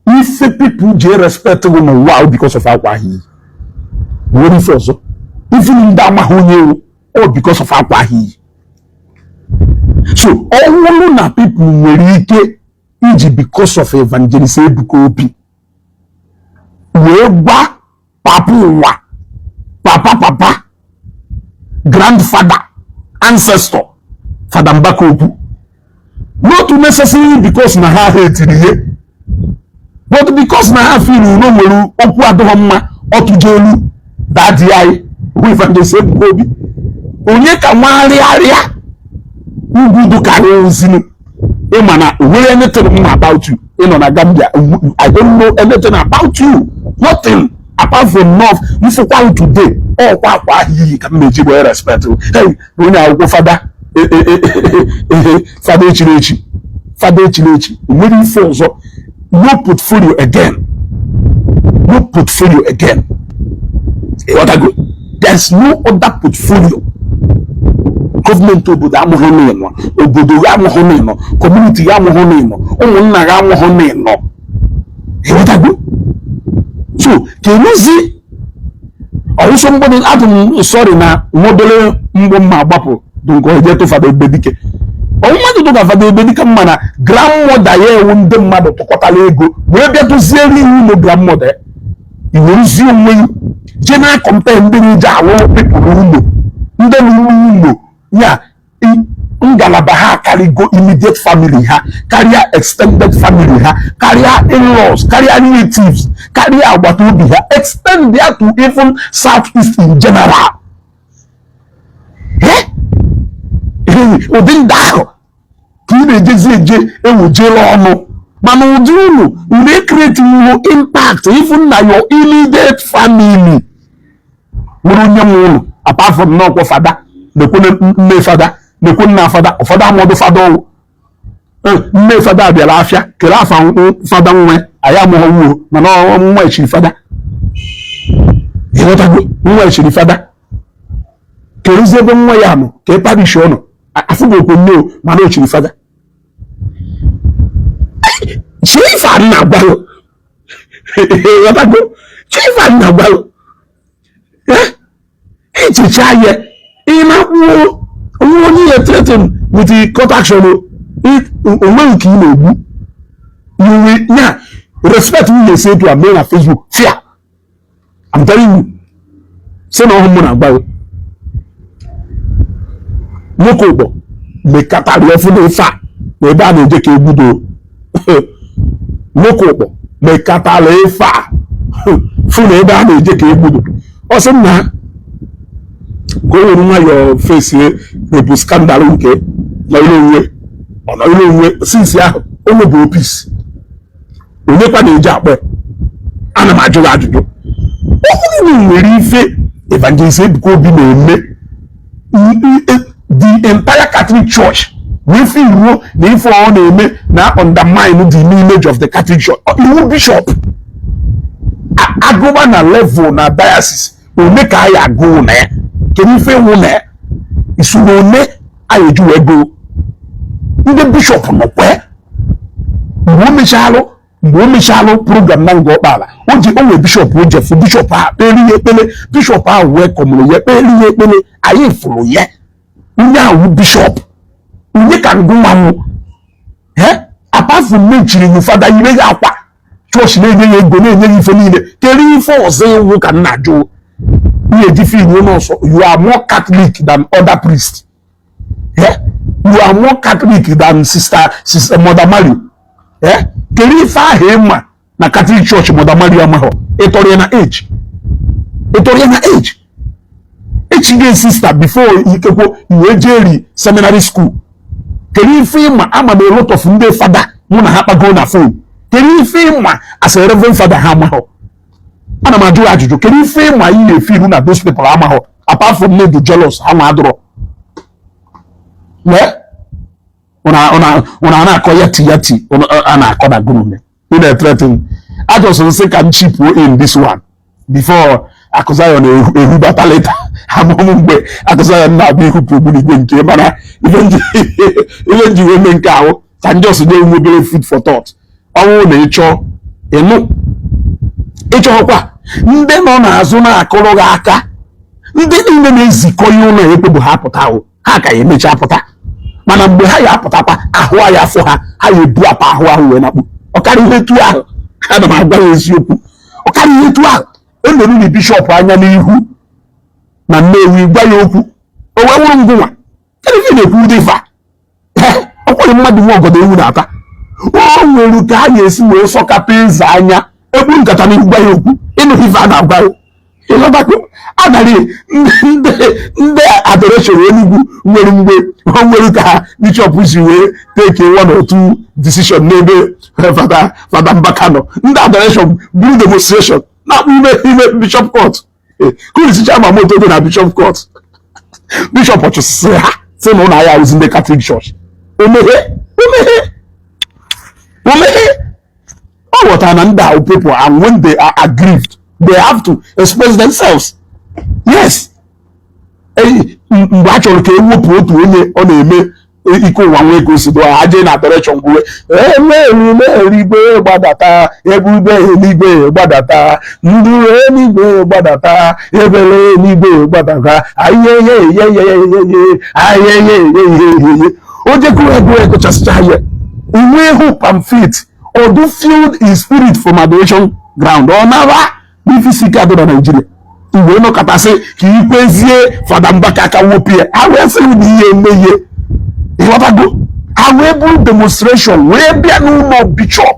If people just respect them, wow, because of our he. Very first, even in that mahoney, or because of our he. So all the people will Egypt because of Evangelist Ebuka Obi. Weba papa, grandfather, ancestor, Father Mbaka Obi. Not necessarily because na ha hate it, but because na ha feel no more oku adohoma otujelu that eye who Evangelist Ebuka Obi. Onye ka nwari aria Ugwu carry zinu. Emana, we anything about you. In on Gambia, I don't know anything about you. Nothing apart from love. You for quite today. Oh, why he can make you respect. Hey, when I go father, Father Chilechi, waiting for so no portfolio again. No portfolio again. What I go? There's no other portfolio. Government obodo amụghị nọ, obodo ya amụghị nọ, community ya amụghị nọ, ụmụnna ya amụghị nọ. Ewetago. So, can you see? Or somebody sorry na modele mgbo mma agbapụ dunko eje to Fada Ebedike. Ọmụmadụ to Fada Ebedike mana grandmother ya ewu ndị mmadụ tụkọtala ego wee bịa tụziere iwu no grandmother. Iweruzi onwe je na compare ndị na-eje awụ people n'ụlọ. Ndị n'ụlọ yeah, ngalaba ha carry go immediate family ha, carry extended family ha, carry in-laws, carry relatives, carry agbatobi ha, extend there to even Southeast in general. Odin dahụ ka ị na-ejezi eje ewujele ọnụ mana ụdị unu na-ekreti impact even na your immediate family nwere onye nwe unu apart from n'ọkwa fada mme fada nekwu nna fada ụfọdụ amụdụ fada ọwụ mme fada bịara afịa kere afa fada nwe anyị amụghị wuo mana nwa echiri fada ịghọtago nwa echiri fada kerezi ebe nwa ya nọ ka parish ọnụ afụgo okwu nne mana o chiri fada chifa nna gwalụ ịghọtago chifa nna gwalụ echicha ya only a threaten with the court action. When you will yeah, respect me they say to a man on Facebook. Fear. I'm telling you. Say no woman about it. No kobo. Me kata refu de fa. Me ba ne je ke budo. No kobo. Me kata le fa. Fu ne ba ne je ke budo. Ose na go on your face here, the scandal okay. Na you know since ya only go peace. We never dey jape. Ana ma joga ajuju. Okunu ni nwere ife Evangelist Ebuka Obi na-eme. The entire Catholic Church we feel na ife ọ na-eme na undermine the image of the Catholic Church. You bishop agoba na level na diocese o make aya go na can you feel one isune ayeju ego ndị bishop no kwe mgbe mechalo program na ngo kpala oji onwe bishop oje fu bishop a ekpele bishop a welcome ye ekpele ayi fulu ye ndị awu bishop ndị kan go mamu apart from menchiri you father you akwa church na-enye ego na-enye ife niile keri ife ọzọ iwu ka nna jụ. You are more Catholic than other priests. Yeah? You are more Catholic than Sister Mother Mary. Yeah? Kerifa hema na Catholic Church Mother Mary amaho. Etori na age. Etoriana age. HG sister before you Jerry seminary school. Can you feel my I'm a lot of Nde father when I have a go on a phone? Can you feel my as a reverend father hammer? And I'm a do. Can you feel my you feel that those people hammer apart from me the jealous hammer draw? Yeah? When I call yati and I call that good. You know, threatening. I just want to say can cheap in this one before I could say on a battle later. I'm on way. I could say now be who probably going to but even the women cow can just do mobile food for thought. Oh, nature, you know. It's all what. Then on a zona a coloraka. Then in the lazy coyon a people happen. Haka image apota. Manam Buhaya Potapa, Ahua for her, how you do up Ahua went up. Or carry it to her. I don't know where is you. Or carry it to her. And the really bishop, I know who. Name we buy you. Oh, I won't go on. Can you get a good if I? Oh, you might walk on the Udata. Oh, will you carry a soccer pins? Anya, a book that I mean by you. In the Hivana by you know, Adali, the adoration when we Bishop Wisiwe take one or two decisions, maybe Father Mbakano. The adoration, do demonstration. Now we make Bishop Court. Who is Chama Moto in a Bishop Court? Bishop what you say no I was in the Catholic Church. Oh, what an under people, and when they are aggrieved, they have to express themselves. Yes. Actually, can you put on a equal one way goes to do a agenda direction? Every day, badata, every day, badata, any day, badata, every day, badata. Oh, just we hope and faith, or do filled in spirit from adoration ground, or never be physical to Nigeria. Ìwé náà kàtà sí kì í pé zie Father Mbaka wọ́pì ẹ̀ àwọn ẹ̀sìn ní iye méye ìwọ́tàgbọ́ àwọn able demonstration wẹ́ẹ́ bí ẹnu mọ̀ bishop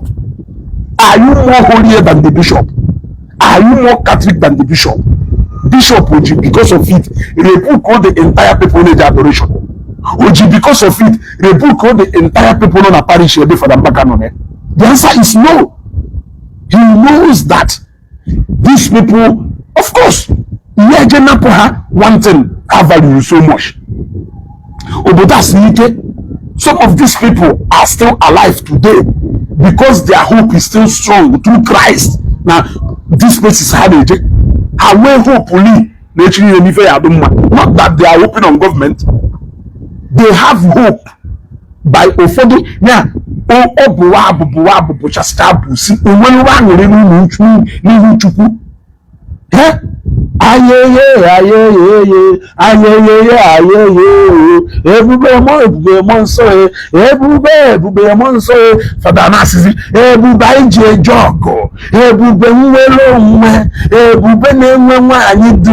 are you more holier than the bishop are you more Catholic than the bishop Oji because of it rebuke all the entire people in the adoration Oji because of it rebuke all the entire people in a parish for Father Mbaka no ne the answer is no. He knows that these people. Of course, one thing I value so much. Some of these people are still alive today because their hope is still strong through Christ. Now, this place is hard. How hopefully, not that they are hoping on government, they have hope by affording. Yeah, everybody monso everybody monso Father Narcisse everybody je jogo everybody nwelo nwe everybody na-enwe anyị di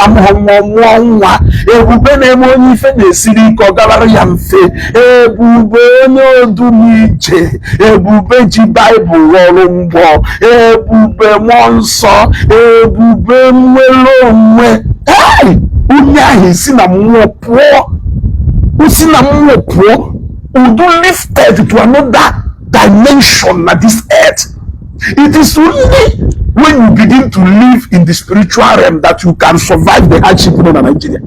amụmụmụnwa everybody na-eme onye ife na-esiri ka ọ gabara ya mfe ebube onye odumije ebube ji Bible ọrụ mgbọ ebube mmụọ nsọ ebube nwelo onwe onye ahụ si na mmụọ pụọ si na mmụọ pụọ udo lifted to another dimension na this earth. It is only when you begin to live in the spiritual realm that you can survive the hardship in Nigeria.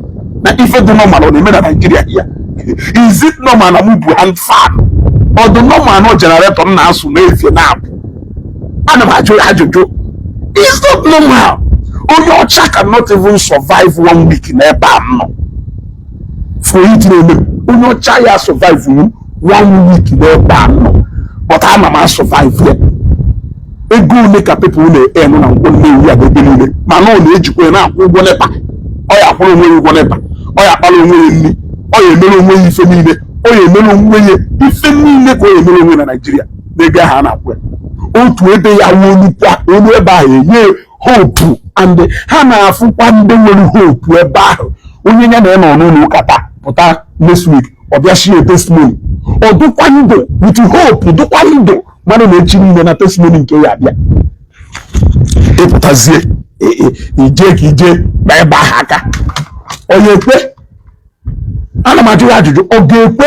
Now if it's normal on the Nigeria here, is it normal na move hand fan or the normal no generator na asu na if you now it's not normal. Your child cannot even survive 1 week in a barn. For it, your child survive 1 week in a barn. But I'm a man survive here. A good make a people in the end on one day we are the belly. My own age when I go on a pack. Or I follow me one ever. Or I follow me. Or you know when you feel me. Or you know when you feel me. Or you know in Nigeria. They get hand up with. Oh, to a day I won't buy a hope and Hana Fupande will hope where battle. When you know kata pota next week or Biashi testimony or do quando with hope do quando one of the children and a testimony in Kaya. ije na ebe ahụ aka onye ekwe ana m ajụ ya ajụjụ ọ ga-ekwe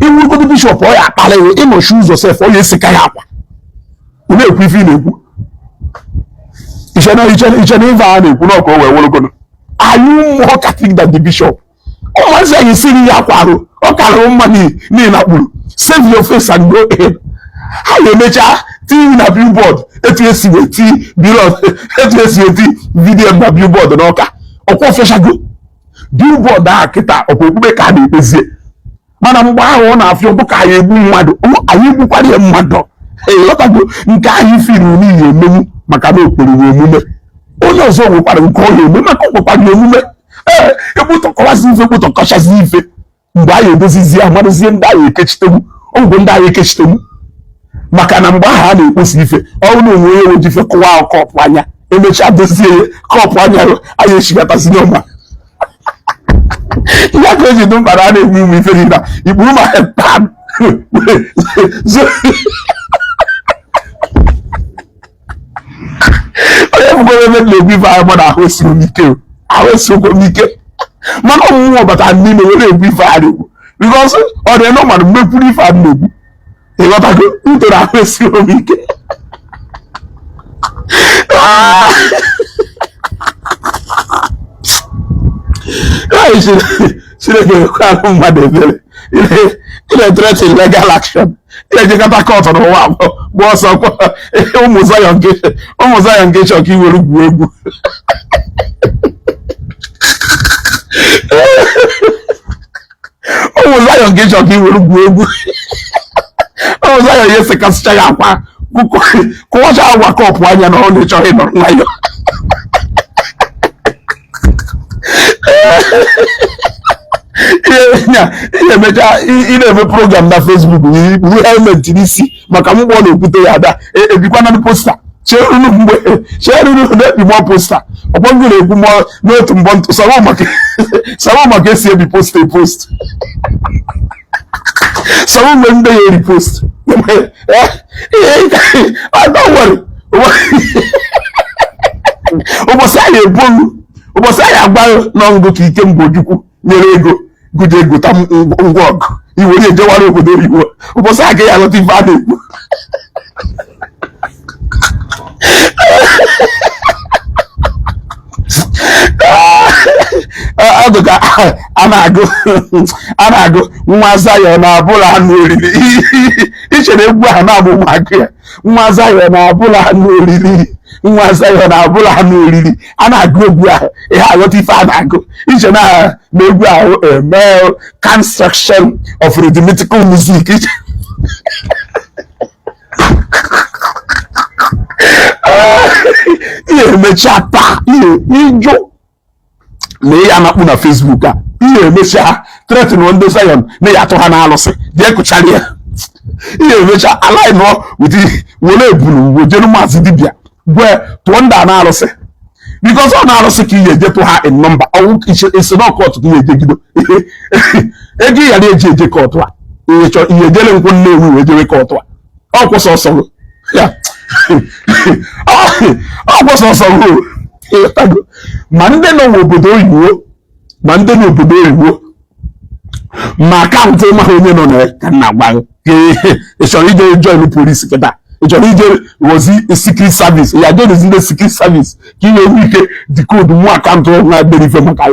iwugodo bishọp ọ ya akpala iwe ịnọchi ụzọ sef ọ ya esika ya akwa ị na-ekwu ife ị na-ekwu iche na ife a na-ekwu n'ọka o wee wụrụgodo are you more Catholic than the bishop? Once you see me akwaro, o karo money ni na kpuru. Save your face and go ahead. How you measure TV na billboard, ATC video na billboard na oka. Okwo fesha go. Billboard da kita okokube ka na epezie. Mana mgbe ahụ ọ na-afịọ bụ ka anyị egbu mmadụ, anyị egbukwara ya mmadụ. Lọtago nke anyị firu n'ihi emenwu maka na okporo omume. Onye ọzọ nwekwara nke ọ na-eme maka ọkpọkwara omume. Egbutọkọwazi ife gbutọkọchazi ife mgbe anyị edozizie amadụzie ndị anyị ekechitegbu ọgwụ ndị anyị ekechitegbu maka na mgbe ahụ a na-ekposi ife ọrụ na onwe onye weji ife kụwa kọpụ anya emechaa dozie kọpụ anya anyị echigatazi n'ọma ya ka o ji dị mkpa na a na-egbu ụmụ ife niile ikpuru ma hepan onye bụgoro ebe na-egbu ife anyị gbara ahụ esiri m ike ahụ esokwa m ike mana ọmụmụ ọbata n'ime were egbu ife a na-egbu because ọ dị nọ mmadụ mmekwuru ife a na-egbu ịghọtago ntoro ahụ esiri m ike Chineke ekwe mmadụ ebere ile-threaten legal action ile-ejekọta kọtụ n'ụwa abụọ gba ọsọ ụmụ Zion nke chọka iwere gwuo egwu ụmụ Zion nke chọka iwere gwuo egwu ụmụ Zion ya esekasịcha ya akwa kụwacha agwa kọpụ anya na ọ na-echọghị nọrọ nwayọ ị na-eme program na Facebook ru helmet n'isi maka mgbe ọ na-ekwute ya ada ebikwana posta cheruru na-ebimọ posta ọgbọngụ na-ekwu mọ n'otu mbọ ntụ sọrọ maka esi ebi post sọrọ mgbe ndị ya eri post ụbọchị anyị ebolu ụbọchị anyị agbaghị n'ọngụ ka ike mgbojukwu nyere ego gụje egota ngwa ọgụ iwere ejewara obodo oyibo ụbọchị a gaghị alọta ife a na-ekwu ọdụka a na-agụ nwa Zion na-abụla anụ oriri ichere egwu ahụ na-abụ ụmụaka ya nwa Zion na-abụla anụ oriri nwa Zion na-abụla anụ oriri a na-agụ egwu ahụ ihe aghọta ife a na-agụ iche na egwu ahụ male construction of rhythmical music ihe emecha taa ihe ịjụ na ihe anakpu na Facebook a ihe emecha threaten ndị Zion na ya atụ ha na-alụsị jee kụchara ya ihe emecha align were ebulu wejere maazị dibịa gwe tụọ ndị a na-alụsị because ọ na-alụsị ka ihe ejetụ ha in number ọnwụ isi na kọtụ ka ihe ejegido ego ya na-eji eje kọtụ a ihe ejele nkwụ Nnewi wee jewe kọtụ a ọ kwụsị ọsọ ma ndị nọ n'obodo oyibo ma akaụntụ ịmaha onye nọ na ka nna gwa ị chọrọ ije join polisi kịta ị chọrọ ije wozi secret service ya join ndị secret service ka ị nwee ike dikoodu mụ akaụntụ na derive maka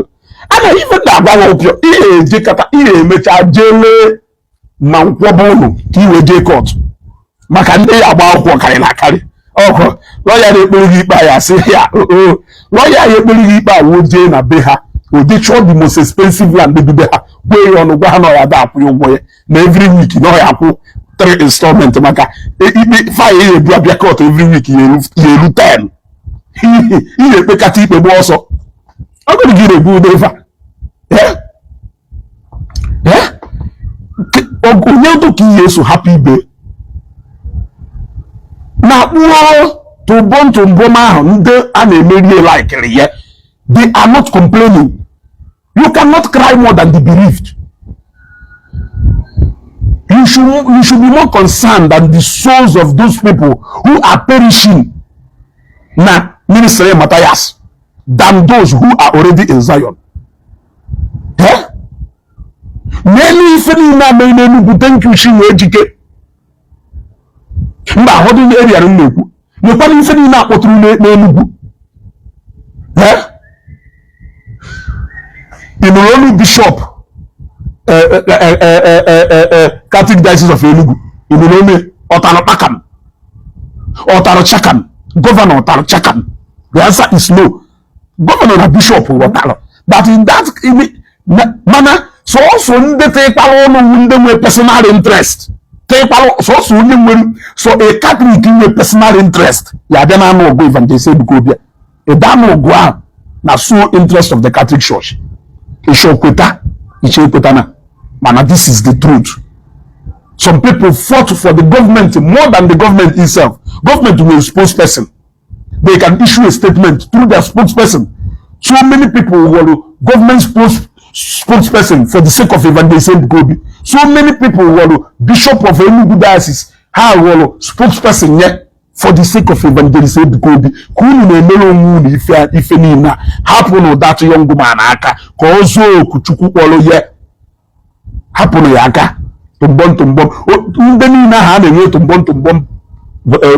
a na ife na-agwa ọpịọ ihe eje kata ihe emecha jele ma nkwọba ụlọ ka ị wee jee kọtụ maka ndị ya agba akwụkwọ karịrị akarị ọkụ lọya na-ekpere gị ikpe ya sị ya lọya ya ekpere gị ikpe awụ jee na be ha ụdị chọọ the most expensive land bibe ha kwee ya ọnụ gwa ha na ọya da akwụ ya ụgwọ ya na every week na ọya akwụ 3 installment maka ikpe faya ya ebu abịa kọt every week ya eru 10 ihe ekpekata ikpe gba ọsọ ọgụrụ gị na-ebu ude ife onye ụtụ ka ihe eso hapụ ibe na kpụọ tụmbọm ahụ ndị a na-emeri laikiri ya they are not complaining. You cannot cry more than the bereaved. You should be more concerned than the souls of those people who are perishing na ministry Matthias than those who are already in Zion. Eh? Many thank you, she will educate. Mba holding the area in Nugu. You can't even not what you Nugu. Eh? In the bishop, Catholic Diocese of Enugu, in the name Otaro Pakam, Otaro Chakam, Governor Otaro Chakam. The answer is no. Governor and Bishop Otaro. But in that manner, so also they take our personal interest. So a Catholic in a personal interest. Yeah, then I know go Evangelist Ebuka Obi. A damn go na so interest of the Catholic Church. Man, this is the truth. Some people fought for the government more than the government itself. Government will spokesperson. They can issue a statement through their spokesperson. So many people were government spokesperson for the sake of Evangelist Ebuka Obi. So many people were Bishop of Enugu Diocese, how were spokesperson yet for the sake of Evangelist Ebuka Obi. Kunu ne melo mu ife ni na happen that young man aka kozo kuchuku kwolo ye happen ya aka tumbon ndeni na ha na tumbon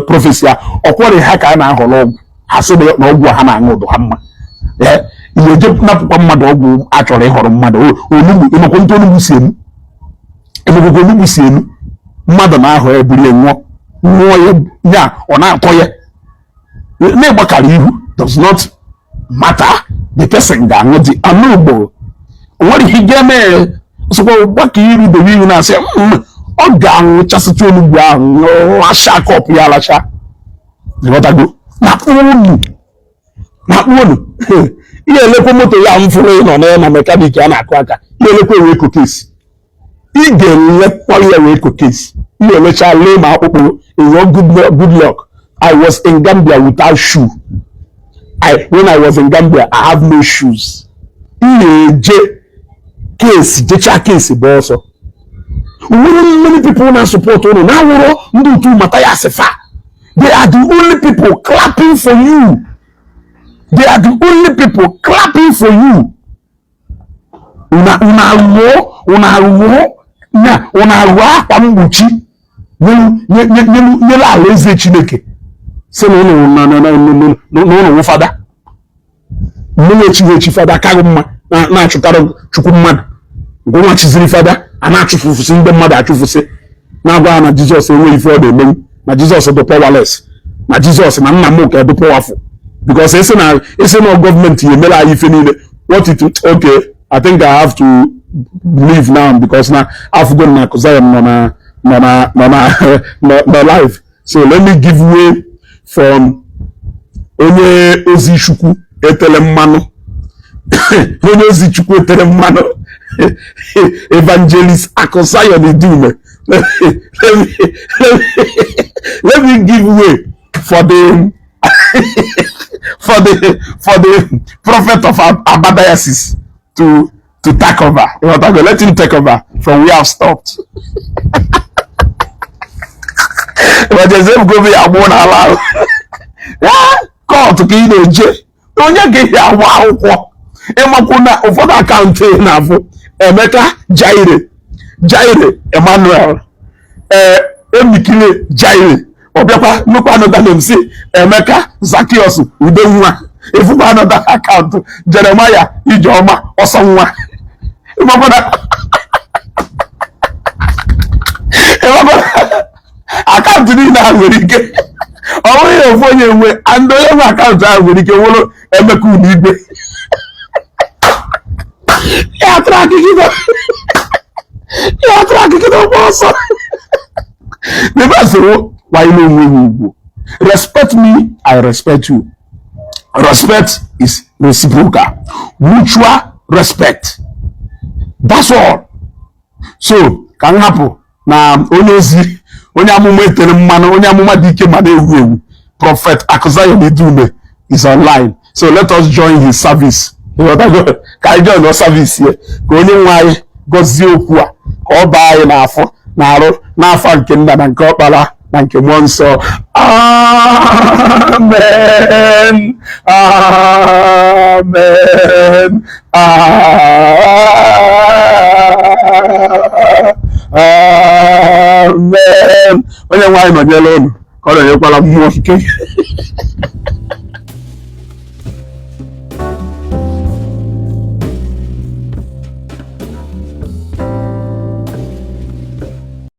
prophecy okwore ha ka na aholo ha so na ogwu ha na anwodo ha mma eh iye je na pukwa mmadu ogwu achoro ihoro mmadu onugbu imako nto onugbu sienu emego onugbu sienu mmadu na aho ebiri enwo ya ona akoye na gbakara ihu does not matter the person ga anwodi anugbo what he game so gbaka iru de wi na say o ga anwo chasiti onugbu ahụ lasha kop ya lasha go na unu ihe elekwa moto ya mfuru no na mechanic ya na akụ aka ihe elekwa we ko case ị ga-elekwa ya we ko case ihe elecha le ma akpụkpụ good luck. I was in Gambia without shoe. When I was in Gambia, I have no shoes. Case, case, also. Many people now support you. Now, they are the only people clapping for you. They are the only people clapping for you. So no father. No father kaguma na chukaro chukumad. Go na chiziri father ana chufufusi mbe mmadụ achufuse na gwa na Jesus enwe ife ọ na-eme na Jesus dị powerless na Jesus na nna m ka dị powerful because ese no government yemela ife niile what it okay I think I have to leave now because now I've gone na Zion no life. So let me give way from onye ozi chukwu etele mmanụ onye ozi chukwu etele mmanụ Evangelist Ebuka let me give way for the for the prophet of Abadiasis to take over. Let him take over from where I've stopped. But there's a go be a one allow. Call to get the J. Don't you get your wow? Emakuna of what account na Emeka Jaire Emmanuel Emikile Jaire Obiakwa look another name say Emeka Zacchaeus Udenwa. If you another account Jeremiah Ijoma Osonwa. Account ni na America. Only your phone way and the account America wolo Emeka Unigwe. Yeah, tracking it. Yeah, tracking it also. Never why no respect me, I respect you. Respect is reciprocal, mutual respect. That's all. So can happen na onye amụma etere mmanụ onye amụma dị ike ma na-ewu Prophet Ebuka is online. So let us join his service. Ka anyị join our service here. Ka onye nwe anyị gọzie okwu a ka ọ baa anyị n'afọ na arụ n'afọ nke nna na nke ọkpara na nke mmụọ nsọ. Amen. Amen. Amen. Onye nwe anyị nọnyere unu ka ọ nọnyekwala mmụọ nke